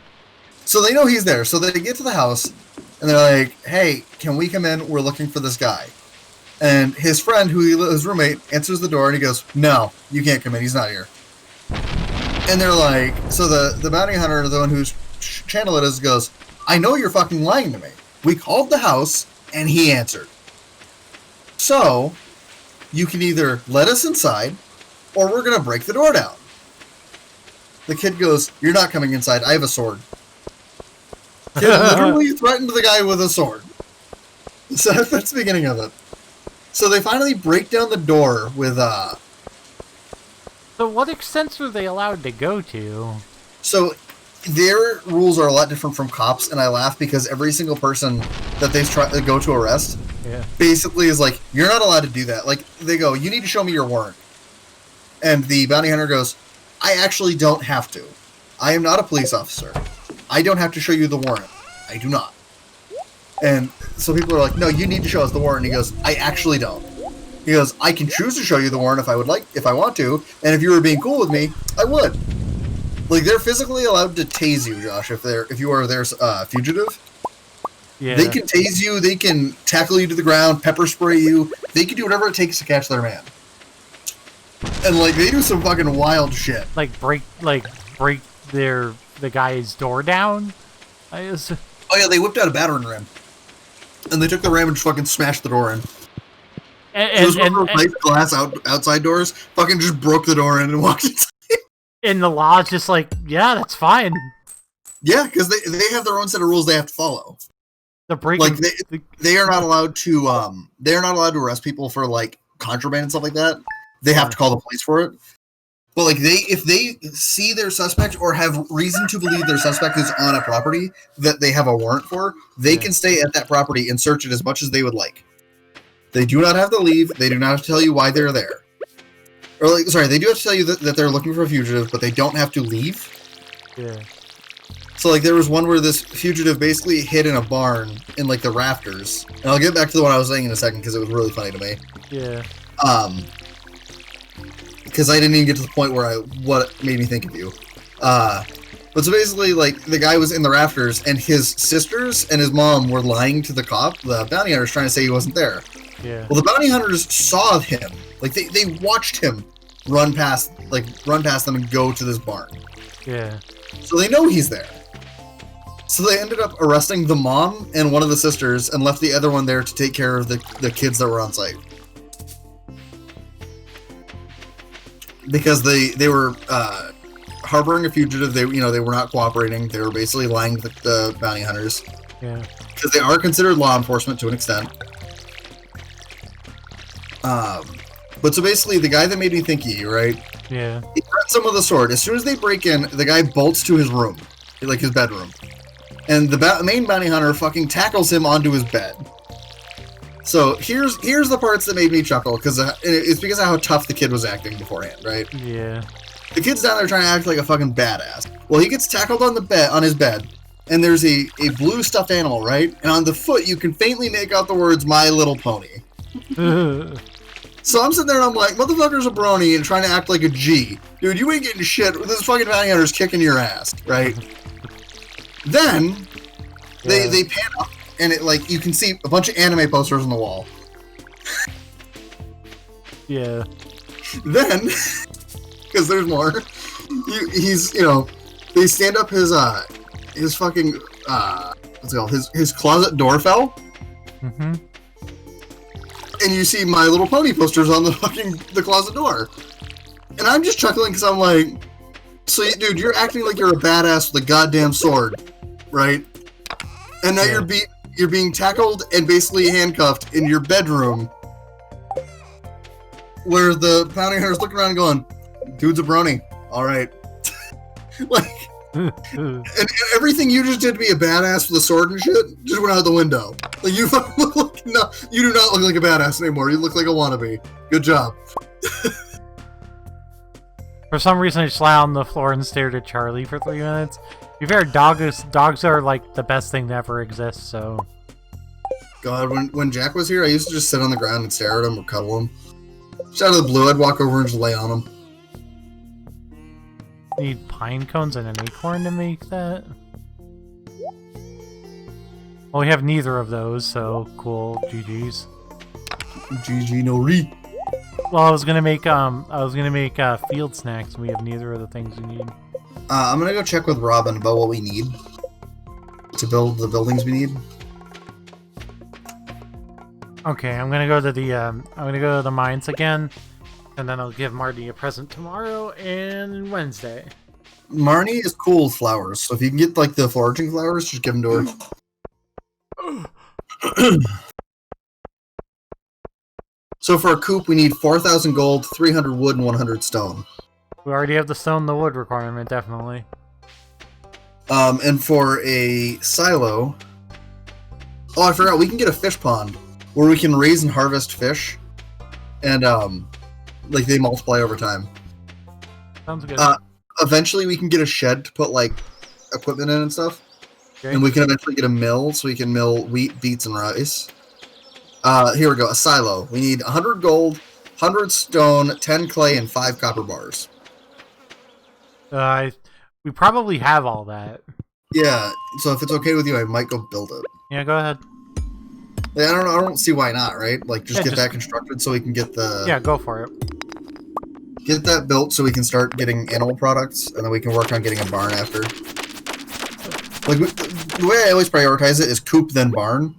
S2: So they know he's there. So they get to the house, and they're like, "Hey, can we come in? We're looking for this guy." And his friend, his roommate, answers the door, and he goes, "No, you can't come in. He's not here." And they're like, so the bounty hunter, the one whose channel it is, goes, "I know you're fucking lying to me. We called the house, and he answered. So, you can either let us inside, or we're going to break the door down." The kid goes, "You're not coming inside. I have a sword." Kid literally threatened the guy with a sword. So that's the beginning of it. So they finally break down the door with,
S1: So what extents are they allowed to go to?
S2: So their rules are a lot different from cops, and I laugh because every single person that they try to go to arrest
S1: Yeah.
S2: basically is like, "You're not allowed to do that." Like, they go, "You need to show me your warrant." And the bounty hunter goes, "I actually don't have to. I am not a police officer. I don't have to show you the warrant. I do not." And so people are like, "No, you need to show us the warrant." And he goes, "I actually don't." He goes, "I can choose to show you the warrant if I want to, and if you were being cool with me, I would." Like, they're physically allowed to tase you, Josh, if you are their fugitive.
S1: Yeah.
S2: They can tase you, they can tackle you to the ground, pepper spray you, they can do whatever it takes to catch their man. And, like, they do some fucking wild shit.
S1: Like break the guy's door down.
S2: Oh yeah, they whipped out a battering ram. And they took the ram and just fucking smashed the door in. Those nice glass outside doors, fucking just broke the door in and walked inside.
S1: And the law's just like, yeah, that's fine.
S2: Yeah, because they have their own set of rules they have to follow.
S1: The break,
S2: Like, they are not allowed to arrest people for, like, contraband and stuff like that, they have to call the police for it. But like if they see their suspect or have reason to believe their suspect is on a property that they have a warrant for, they can stay at that property and search it as much as they would like. They do not have to leave. They do not have to tell you why they're there. Or like, sorry, they do have to tell you that they're looking for a fugitive, but they don't have to leave.
S1: Yeah.
S2: So like there was one where this fugitive basically hid in a barn in like the rafters. And I'll get back to the one I was saying in a second because it was really funny to me.
S1: Yeah.
S2: Because I didn't even get to the point where what made me think of you. But so basically, like, the guy was in the rafters, and his sisters and his mom were lying to the cop, the bounty hunters, trying to say he wasn't there.
S1: Yeah.
S2: Well, the bounty hunters saw him. Like, they watched him run past them and go to this barn.
S1: Yeah.
S2: So they know he's there. So they ended up arresting the mom and one of the sisters and left the other one there to take care of the kids that were on site. Because they were harboring a fugitive. They were not cooperating. They were basically lying to the bounty hunters.
S1: Yeah.
S2: Because they are considered law enforcement to an extent. But so basically, the guy that made me think you, right?
S1: Yeah.
S2: He threatens them with a sword. As soon as they break in, the guy bolts to his room, like his bedroom, and the main bounty hunter fucking tackles him onto his bed. So here's the parts that made me chuckle, because it's because of how tough the kid was acting beforehand, right?
S1: Yeah.
S2: The kid's down there trying to act like a fucking badass. Well, he gets tackled on his bed, and there's a blue stuffed animal, right? And on the foot, you can faintly make out the words "My Little Pony." So I'm sitting there and I'm like, motherfucker's a brony and trying to act like a G. Dude, you ain't getting shit. This fucking bounty hunter's kicking your ass, right? Then they pan up, and it like you can see a bunch of anime posters on the wall.
S1: Yeah.
S2: Then, because there's more, they stand up his fucking what's it called? His closet door fell.
S1: Mm-hmm.
S2: And you see My Little Pony posters on the closet door. And I'm just chuckling because I'm like, so dude, you're acting like you're a badass with a goddamn sword, right? And now you're being tackled and basically handcuffed in your bedroom, where the bounty hunter's looking around going, dude's a brony, all right. Like, and everything you just did to be a badass with a sword and shit just went out the window. Like, you fucking look like, no, you do not look like a badass anymore. You look like a wannabe. Good job.
S1: For some reason, I just lay on the floor and stared at Charlie for 3 minutes. To be fair, dogs are like the best thing to ever exist, so...
S2: God, when Jack was here, I used to just sit on the ground and stare at him or cuddle him. Just out of the blue, I'd walk over and just lay on him.
S1: Need pine cones and an acorn to make that? Well, we have neither of those, so cool. GG's.
S2: GG no re.
S1: Well, I was gonna make field snacks, and we have neither of the things we need.
S2: I'm gonna go check with Robin about what we need to build the buildings we need.
S1: Okay, I'm gonna go to the mines again, and then I'll give Marty a present tomorrow and Wednesday.
S2: Marnie is cool with flowers, so if you can get like the foraging flowers, just give them to her. So for a coop, we need 4,000 gold, 300 wood, and 100 stone.
S1: We already have the stone, the wood requirement, definitely.
S2: And for a silo, oh, I forgot, we can get a fish pond where we can raise and harvest fish, and like they multiply over time.
S1: Sounds good.
S2: Eventually, we can get a shed to put like equipment in and stuff,
S1: Okay.
S2: and we can eventually get a mill so we can mill wheat, beets, and rice. Here we go, a silo. We need 100 gold, 100 stone, 10 clay, and 5 copper bars.
S1: We probably have all that.
S2: Yeah, so if it's okay with you, I might go build it.
S1: Yeah, go ahead.
S2: Like, I don't see why not, right? Like, just get that constructed so we can get the...
S1: Yeah, go for it.
S2: Get that built so we can start getting animal products, and then we can work on getting a barn after. Like, the way I always prioritize it is coop, then barn.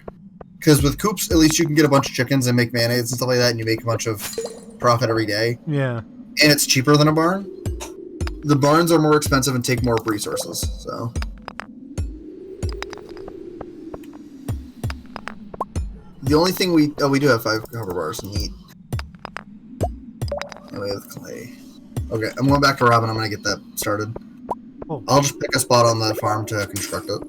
S2: Because with coops, at least you can get a bunch of chickens and make mayonnaise and stuff like that, and you make a bunch of profit every day.
S1: Yeah.
S2: And it's cheaper than a barn. The barns are more expensive and take more resources, so... The only thing we do have 5 copper bars and meat. With clay. Okay, I'm going back to Robin. I'm gonna get that started.
S1: Cool.
S2: I'll just pick a spot on the farm to construct it.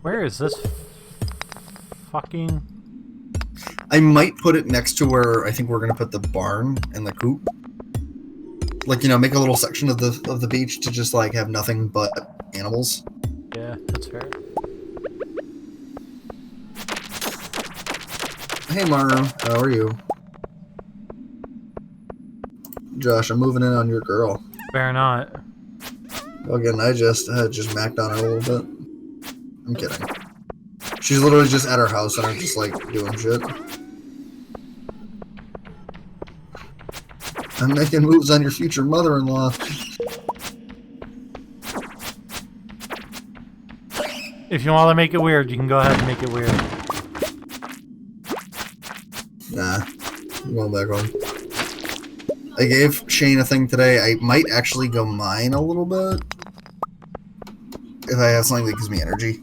S1: Where is this fucking...
S2: I might put it next to where I think we're gonna put the barn and the coop. Like, you know, make a little section of the beach to just like have nothing but animals.
S1: Yeah, that's fair.
S2: Hey Maru, how are you? Josh, I'm moving in on your girl.
S1: Fair not.
S2: Again, I just macked on her a little bit. I'm kidding. She's literally just at her house and I'm just like doing shit. I'm making moves on your future mother-in-law.
S1: If you want to make it weird, you can go ahead and make it weird.
S2: Nah, I'm going back home. I gave Shane a thing today. I might actually go mine a little bit. If I have something that gives me energy.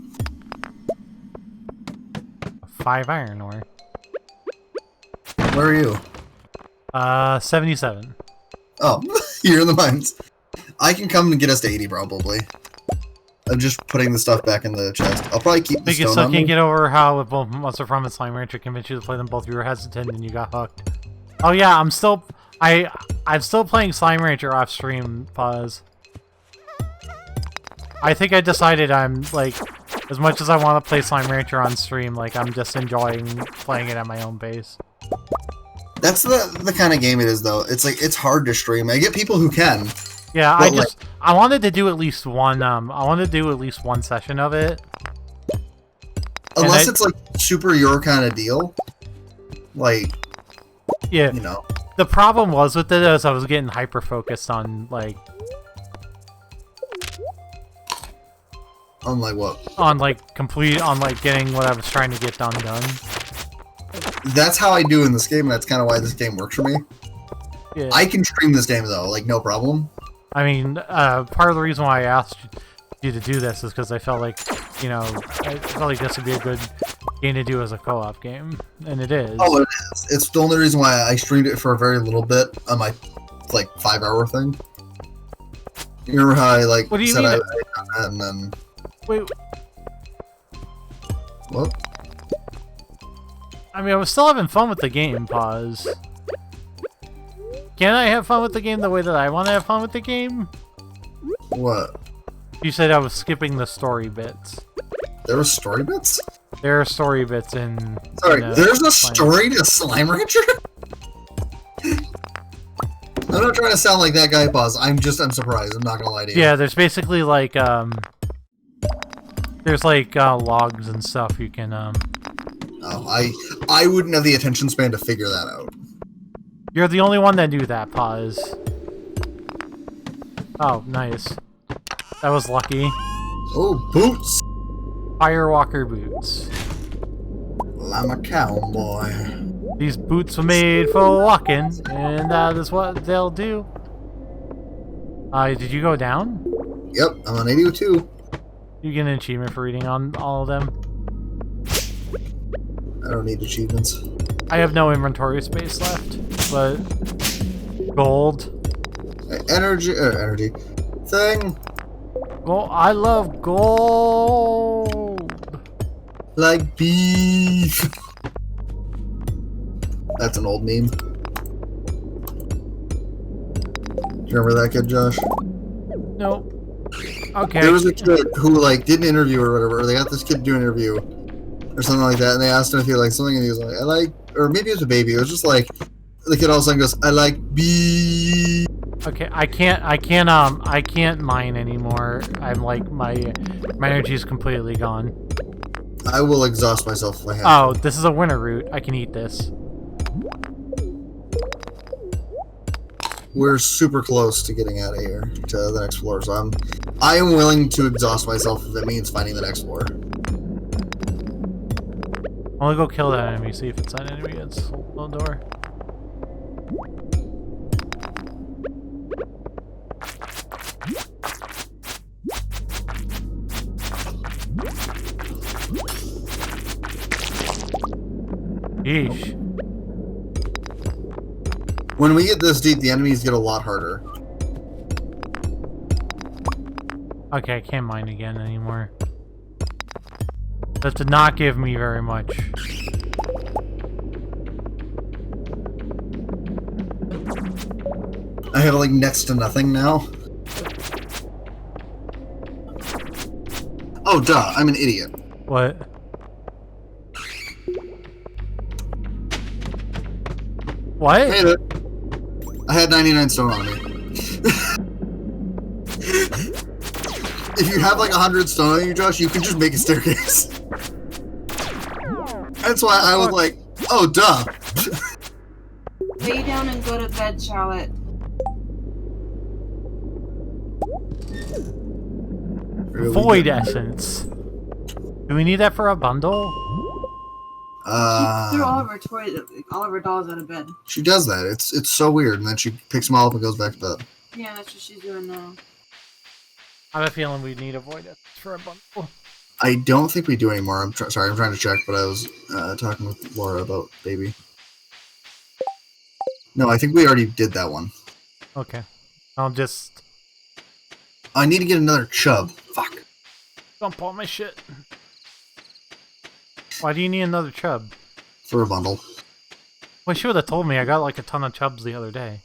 S1: 5 iron ore.
S2: Where are you?
S1: 77.
S2: Oh, you're in the mines. I can come and get us to 80 probably. I'm just putting the stuff back in the chest. I'll probably keep the
S1: Think you
S2: stone
S1: still
S2: on
S1: can't
S2: me.
S1: get over how both Monster Farm and Slime Rancher convinced you to play them both. You were hesitant and you got hooked. Oh yeah, I'm still playing Slime Rancher off stream. Pause. I think I decided I'm like, as much as I want to play Slime Rancher on stream, like I'm just enjoying playing it at my own pace.
S2: That's the kind of game it is though. It's like it's hard to stream. I get people who can.
S1: Yeah,
S2: But,
S1: I wanted to do at least one session of it.
S2: Unless it's like super your kind of deal. Like,
S1: Yeah.
S2: you know.
S1: The problem was with it is I was getting hyper focused on like
S2: On like what?
S1: on like getting what I was trying to get done.
S2: That's how I do in this game, and that's kind of why this game works for me.
S1: Yeah.
S2: I can stream this game though, like no problem.
S1: I mean, part of the reason why I asked you to do this is because I felt like, you know, I felt like this would be a good game to do as a co-op game, and it is.
S2: Oh, it is. It's the only reason why I streamed it for a very little bit on my like 5-hour thing. You remember how I like
S1: What do you
S2: said
S1: mean?
S2: I done that and then
S1: Wait,
S2: what?
S1: I mean, I was still having fun with the game. Pause. Can I have fun with the game the way that I want to have fun with the game?
S2: What?
S1: You said I was skipping the story bits.
S2: There was story bits?
S1: There are story bits in.
S2: Sorry, there's a
S1: Slime-
S2: story to Slime Rancher? I'm not trying to sound like that guy, Pause. I'm surprised. I'm not gonna lie to you.
S1: Yeah, there's basically like there's like logs and stuff you can
S2: Oh, I wouldn't have the attention span to figure that out.
S1: You're the only one that knew that. Pause. Oh, nice. That was lucky.
S2: Oh, boots!
S1: Firewalker boots.
S2: I'm a cowboy.
S1: These boots were made for walking, and that is what they'll do. Did you go down?
S2: Yep, I'm on 82.
S1: You get an achievement for reading on all of them.
S2: I don't need achievements.
S1: I have no inventory space left, but gold.
S2: Energy thing.
S1: Well, I love gold.
S2: Like beef. That's an old meme. You remember that kid, Josh?
S1: No. Okay.
S2: There was a kid who like did an interview or whatever. Or they got this kid to do an interview or something like that, and they asked him if he liked something, and he was like, "I like," or maybe it was a baby. It was just like the kid all of a sudden goes, "I like beef."
S1: Okay, I can't mine anymore. I'm like my energy is completely gone.
S2: I will exhaust myself if I have.
S1: Oh, this is a winter root. I can eat this.
S2: We're super close to getting out of here to the next floor, so I am willing to exhaust myself if it means finding the next floor.
S1: I'm gonna go kill that enemy, see if it's that enemy that's holding the door. Yeesh.
S2: When we get this deep, the enemies get a lot harder.
S1: Okay, I can't mine again anymore. That did not give me very much.
S2: I have like next to nothing now. Oh, duh, I'm an idiot.
S1: What? What?
S2: Made it. I had 99 stone on me. If you have like 100 stone on you, Josh, you can just make a staircase. That's why I was like, oh, duh.
S3: Lay down and go to bed, Charlotte.
S2: Really
S1: Void
S2: good.
S1: essence. Do we need that for a bundle?
S3: She threw all of her toys, all of her dolls out of bed.
S2: She does that. It's so weird, and then she picks them all up and goes back to bed.
S3: Yeah, that's what she's doing now.
S1: I have a feeling we need a void essence for a bundle.
S2: I don't think we do anymore. Sorry, I'm trying to check, but I was talking with Laura about baby. No, I think we already did that one.
S1: Okay. I'll just
S2: I need to get another chub. Fuck.
S1: dump all my shit. Why do you need another chub?
S2: For a bundle.
S1: Well, she would have told me. I got like a ton of chubs the other day.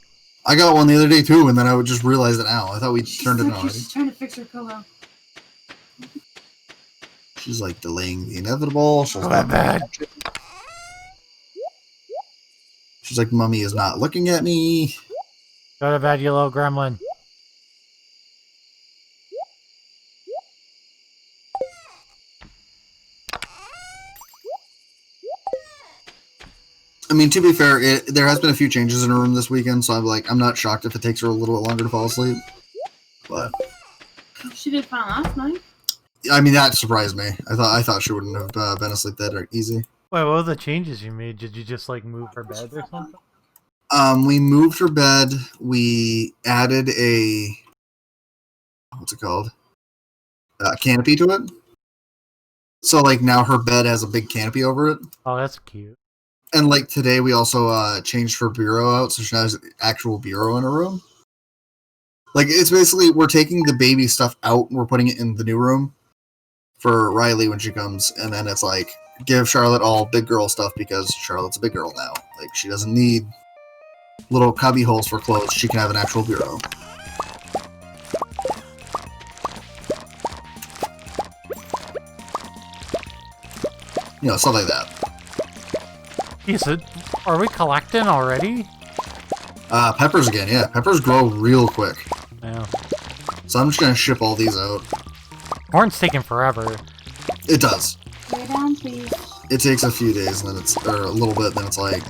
S2: I got one the other day too, and then I would just realize it now. I thought we turned it on already.
S3: She's trying to fix her pillow.
S2: She's like delaying the inevitable. She's
S1: Go to bed.
S2: She's like, Mummy is not looking at me.
S1: Go to bed, you little gremlin.
S2: I mean, to be fair, there has been a few changes in her room this weekend, so I'm not shocked if it takes her a little bit longer to fall asleep. But
S3: She did fine last night.
S2: I mean, that surprised me. I thought she wouldn't have been asleep that easy.
S1: Wait, what were the changes you made? Did you just like move her bed or something?
S2: We moved her bed. We added a what's it called? Canopy to it. So like now her bed has a big canopy over it.
S1: Oh, that's cute.
S2: And like today, we also changed her bureau out, so she has an actual bureau in her room. Like it's basically we're taking the baby stuff out and we're putting it in the new room for Riley when she comes, and then it's like give Charlotte all big girl stuff because Charlotte's a big girl now. Like she doesn't need little cubby holes for clothes. She can have an actual bureau. You know, stuff like that.
S1: Is it? Are we collecting already?
S2: Peppers again, yeah. Peppers grow real quick.
S1: Yeah.
S2: So I'm just gonna ship all these out.
S1: Corn's taking forever.
S2: It does.
S3: Lay down, please.
S2: It takes a few days, and then or a little bit, then it's like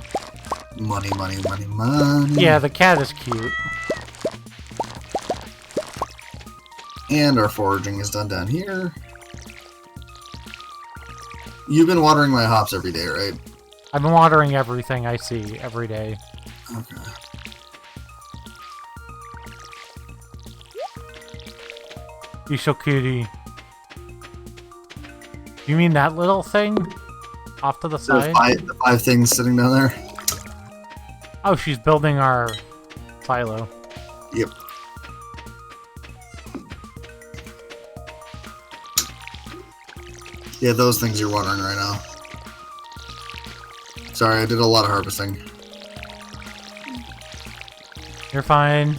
S2: money, money, money, money.
S1: Yeah, the cat is cute.
S2: And our foraging is done down here. You've been watering my hops every day, right?
S1: I've been watering everything I see every day.
S2: Okay.
S1: You so cutie. You mean that little thing? Off to the side?
S2: The five things sitting down there.
S1: Oh, she's building our silo.
S2: Yep. Yeah, those things you're watering right now. Sorry, I did a lot of harvesting.
S1: You're fine.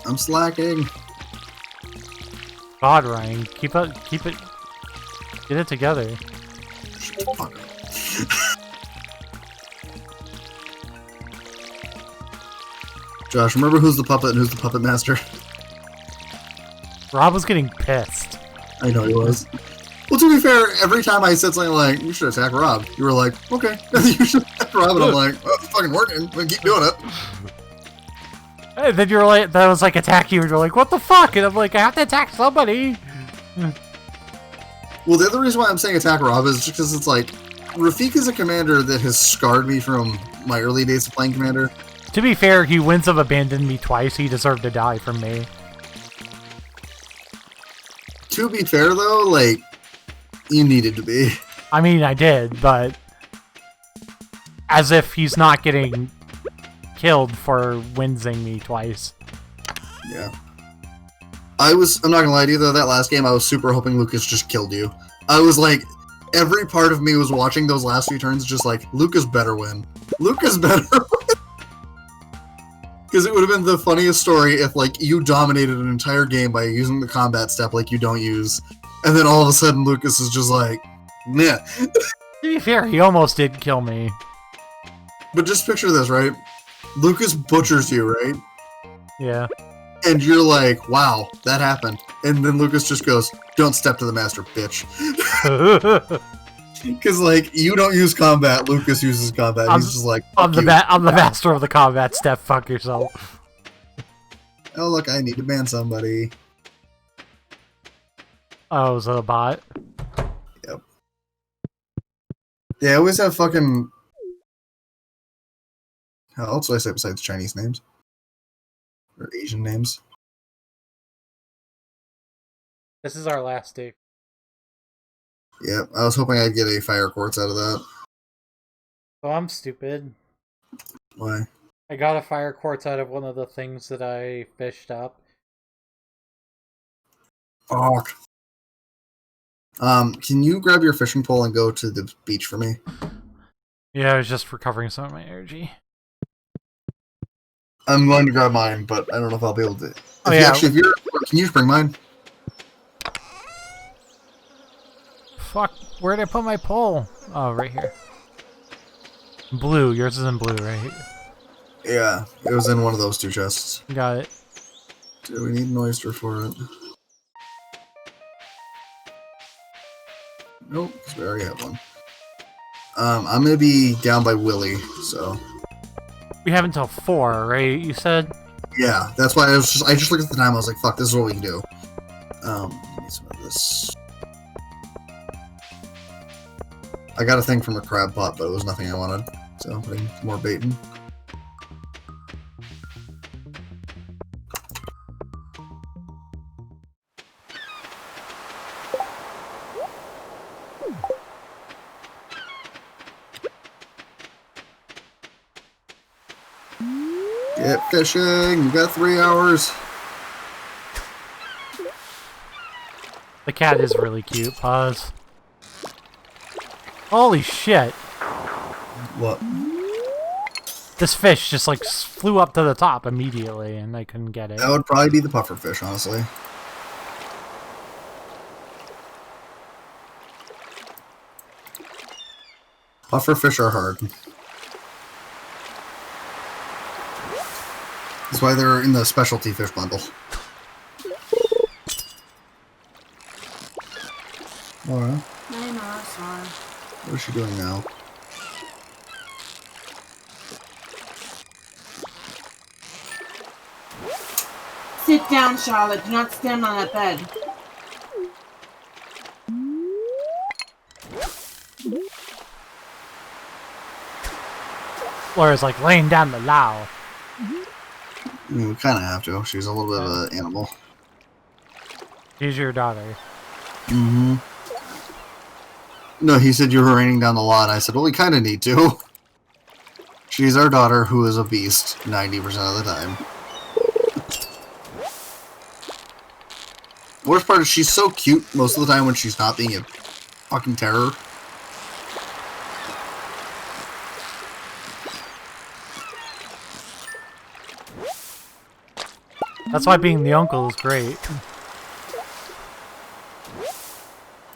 S2: I'm slacking.
S1: God, Ryan, keep it, get it together.
S2: Shut the fuck up. Josh, remember who's the puppet and who's the puppet master?
S1: Rob was getting pissed.
S2: I know he was. Well, to be fair, every time I said something like, you should attack Rob, you were like, okay, you should attack Rob, and I'm like, oh, it's fucking working, I'm gonna keep doing it.
S1: And then you're like, that was like attack you, and you're like, what the fuck? And I'm like, I have to attack somebody.
S2: Well, the other reason why I'm saying attack Rob is just because it's like, Rafik is a commander that has scarred me from my early days of playing Commander.
S1: To be fair, he wins have abandoned me twice. He deserved to die from me.
S2: To be fair, though, like, You needed to be.
S1: I mean, I did, but as if he's not getting killed for winsing me twice.
S2: Yeah. I'm not gonna lie to you though, that last game I was super hoping Lucas just killed you. I was like, every part of me was watching those last few turns just like, Lucas better win. Lucas better win. Because it would have been the funniest story if like you dominated an entire game by using the combat step like you don't use, and then all of a sudden Lucas is just like, meh.
S1: To be fair, he almost did kill me.
S2: But just picture this, right? Lucas butchers you, right?
S1: Yeah.
S2: And you're like, wow, that happened. And then Lucas just goes, don't step to the master, bitch. Because, like, you don't use combat, Lucas uses combat. He's just like,
S1: I'm the master of the combat step, fuck yourself.
S2: Oh, look, I need to ban somebody.
S1: Oh, is that a bot?
S2: Yep. They always have fucking... How else do I say besides Chinese names? Or Asian names?
S1: This is our last day.
S2: Yep, I was hoping I'd get a fire quartz out of that.
S1: Oh, I'm stupid.
S2: Why?
S1: I got a fire quartz out of one of the things that I fished up.
S2: Fuck. Can you grab your fishing pole and go to the beach for me?
S1: Yeah, I was just recovering some of my energy.
S2: I'm going to grab mine, but I don't know if I'll be able to. Can you just bring mine?
S1: Fuck, where did I put my pole? Oh, right here. Blue, yours is in blue, right?
S2: Yeah, it was in one of those two chests.
S1: Got it.
S2: Do we need an oyster for it? Nope, because we already have one. I'm gonna be down by Willie, so.
S1: We have until 4, right? You said?
S2: Yeah, that's why I just looked at the time, I was like, fuck, this is what we can do. Need some of this. I got a thing from a crab pot, but it was nothing I wanted. So I'm putting more bait in. Get fishing! You got 3 hours!
S1: The cat is really cute. Pause. Holy shit!
S2: What?
S1: This fish just like flew up to the top immediately and I couldn't get it.
S2: That would probably be the puffer fish, honestly. Puffer fish are hard. That's why they're in the specialty fish bundle. Laura,
S3: I know, I saw her.
S2: what is she doing now?
S3: Sit down, Charlotte. Do not stand on that bed.
S1: Laura's like laying down the law.
S2: I mean, we kind of have to. She's a little bit of an animal.
S1: She's your daughter.
S2: Mm-hmm. No, he said you were raining down the law, and I said, well, we kind of need to. She's our daughter, who is a beast 90% of the time. Worst part is she's so cute most of the time when she's not being a fucking terror.
S1: That's why being the uncle is great.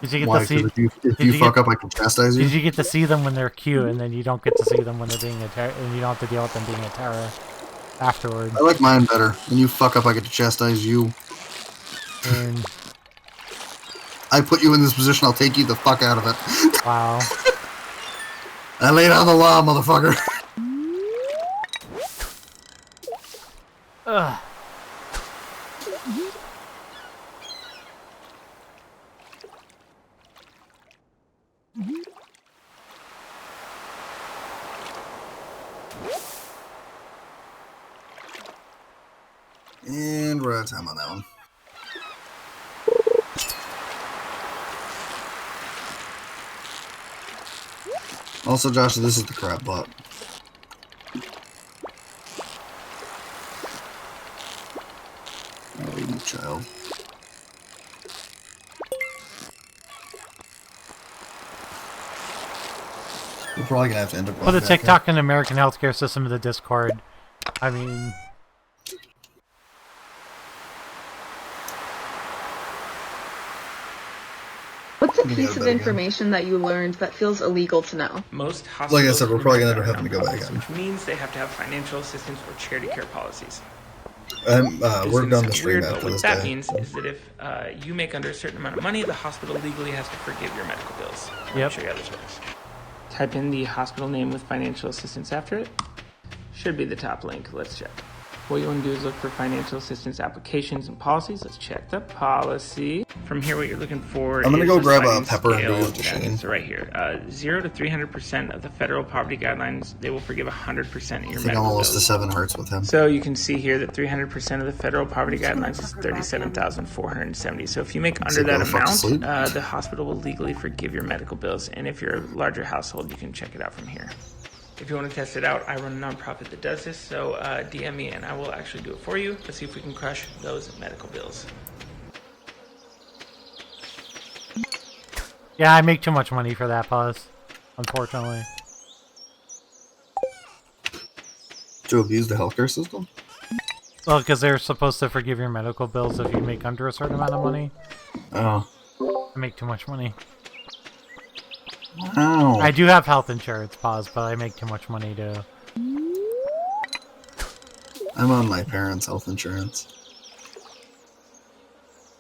S1: Did you get
S2: Why?
S1: to see?
S2: If you fuck up, I can chastise you.
S1: Did you get to see them when they're cute, and then you don't get to see them when they're being a terror, and you don't have to deal with them being a terror afterward?
S2: I like mine better. When you fuck up, I get to chastise you.
S1: And,
S2: I put you in this position, I'll take you the fuck out of it.
S1: wow.
S2: I lay down the law, motherfucker.
S1: Ugh.
S2: And we're out of time on that one. Also, Josh, this is the crab pot. Oh, you child. We're probably gonna have to end up.
S1: Put a TikTok and American healthcare system in the Discord. I mean,
S5: What's a piece of information that you learned that feels illegal to know?
S6: Most hospitals,
S2: like I said, we're probably gonna end up having to go back in.
S6: which means they have to have financial assistance or charity care policies.
S2: We're done the stream
S6: But
S2: after
S6: what
S2: this
S6: that
S2: day.
S6: means is that if you make under a certain amount of money, the hospital legally has to forgive your medical bills. Let me show you how this works. Type in the hospital name with financial assistance after it. Should be the top link. Let's check. What you want to do is look for financial assistance applications and policies. Let's check the policy. From here, what you're looking for
S2: I'm gonna
S6: is
S2: go
S6: a
S2: grab a
S6: sliding
S2: pepper and do
S6: scale.
S2: it with Shane.
S6: That's right here. 0 to 300% of the federal poverty guidelines, they will forgive 100% of your
S2: I think
S6: medical
S2: almost
S6: bills.
S2: to 7 hertz with him.
S6: So you can see here that 300% of the federal poverty guidelines is $37,470. So if you make under that amount, the hospital will legally forgive your medical bills. And if you're a larger household, you can check it out from here. If you want to test it out, I run a nonprofit that does this. So DM me and I will actually do it for you. Let's see if we can crush those medical bills.
S1: yeah, I make too much money for that, Pause. Unfortunately.
S2: To abuse the healthcare system?
S1: Well, because they're supposed to forgive your medical bills if you make under a certain amount of money.
S2: Oh.
S1: I make too much money.
S2: Wow.
S1: I do have health insurance, Pause, but I make too much money to...
S2: I'm on my parents' health insurance.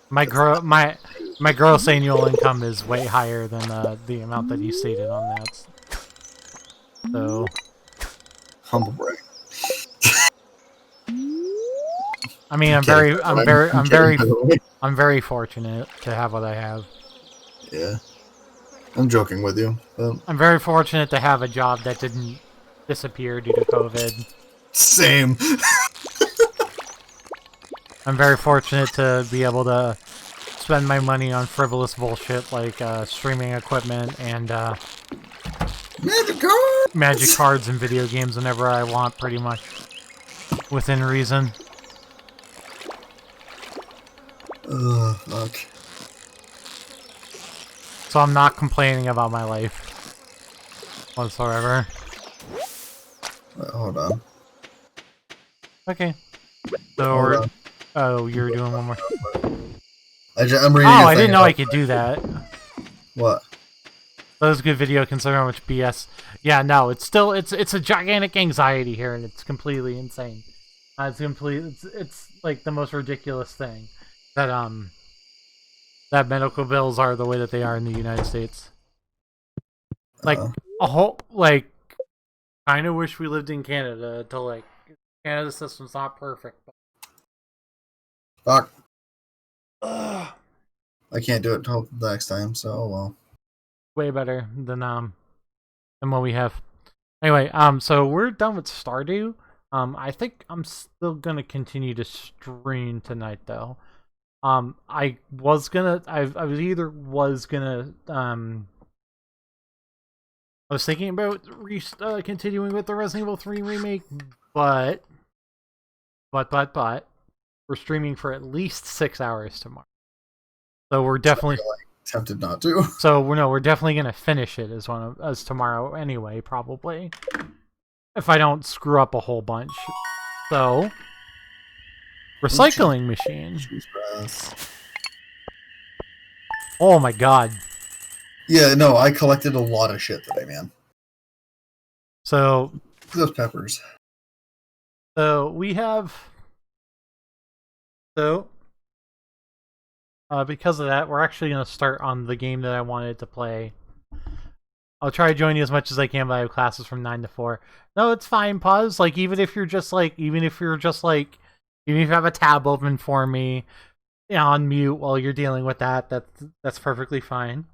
S1: My gross annual income is way higher than the amount that you stated on that. So...
S2: Humble brag.
S1: I mean, I'm very fortunate to have what I have.
S2: Yeah. I'm joking with you, but...
S1: I'm very fortunate to have a job that didn't disappear due to COVID.
S2: Same.
S1: I'm very fortunate to be able to spend my money on frivolous bullshit like streaming equipment and magic cards and video games whenever I want, pretty much. Within reason.
S2: Ugh, fuck.
S1: So I'm not complaining about my life whatsoever.
S2: Hold on.
S1: Okay. So oh, you're doing one more.
S2: I'm reading.
S1: Oh, I didn't know I could do that.
S2: What?
S1: That was a good video considering how much BS. Yeah, no, it's still it's a gigantic anxiety here, and it's completely insane. It's like the most ridiculous thing that that medical bills are the way that they are in the United States. Like a whole kind of wish we lived in Canada to like Canada's system's not perfect.
S2: Fuck. I can't do it till the next time, so oh well.
S1: Way better than what we have. Anyway, so we're done with Stardew. I think I'm still gonna continue to stream tonight though. I was gonna I was thinking about continuing with the Resident Evil 3 remake, but we're streaming for at least 6 hours tomorrow. So we're definitely
S2: tempted not to.
S1: So we're definitely gonna finish it as tomorrow anyway, probably. If I don't screw up a whole bunch. So recycling machine. Oh my god.
S2: Yeah, no, I collected a lot of shit today, man.
S1: So
S2: those peppers.
S1: So we have because of that, we're actually gonna start on the game that I wanted to play. I'll try to join you as much as I can, but I have classes from 9 to 4. No, it's fine, pause. Like even if you have a tab open for me on mute while you're dealing with that, that's perfectly fine.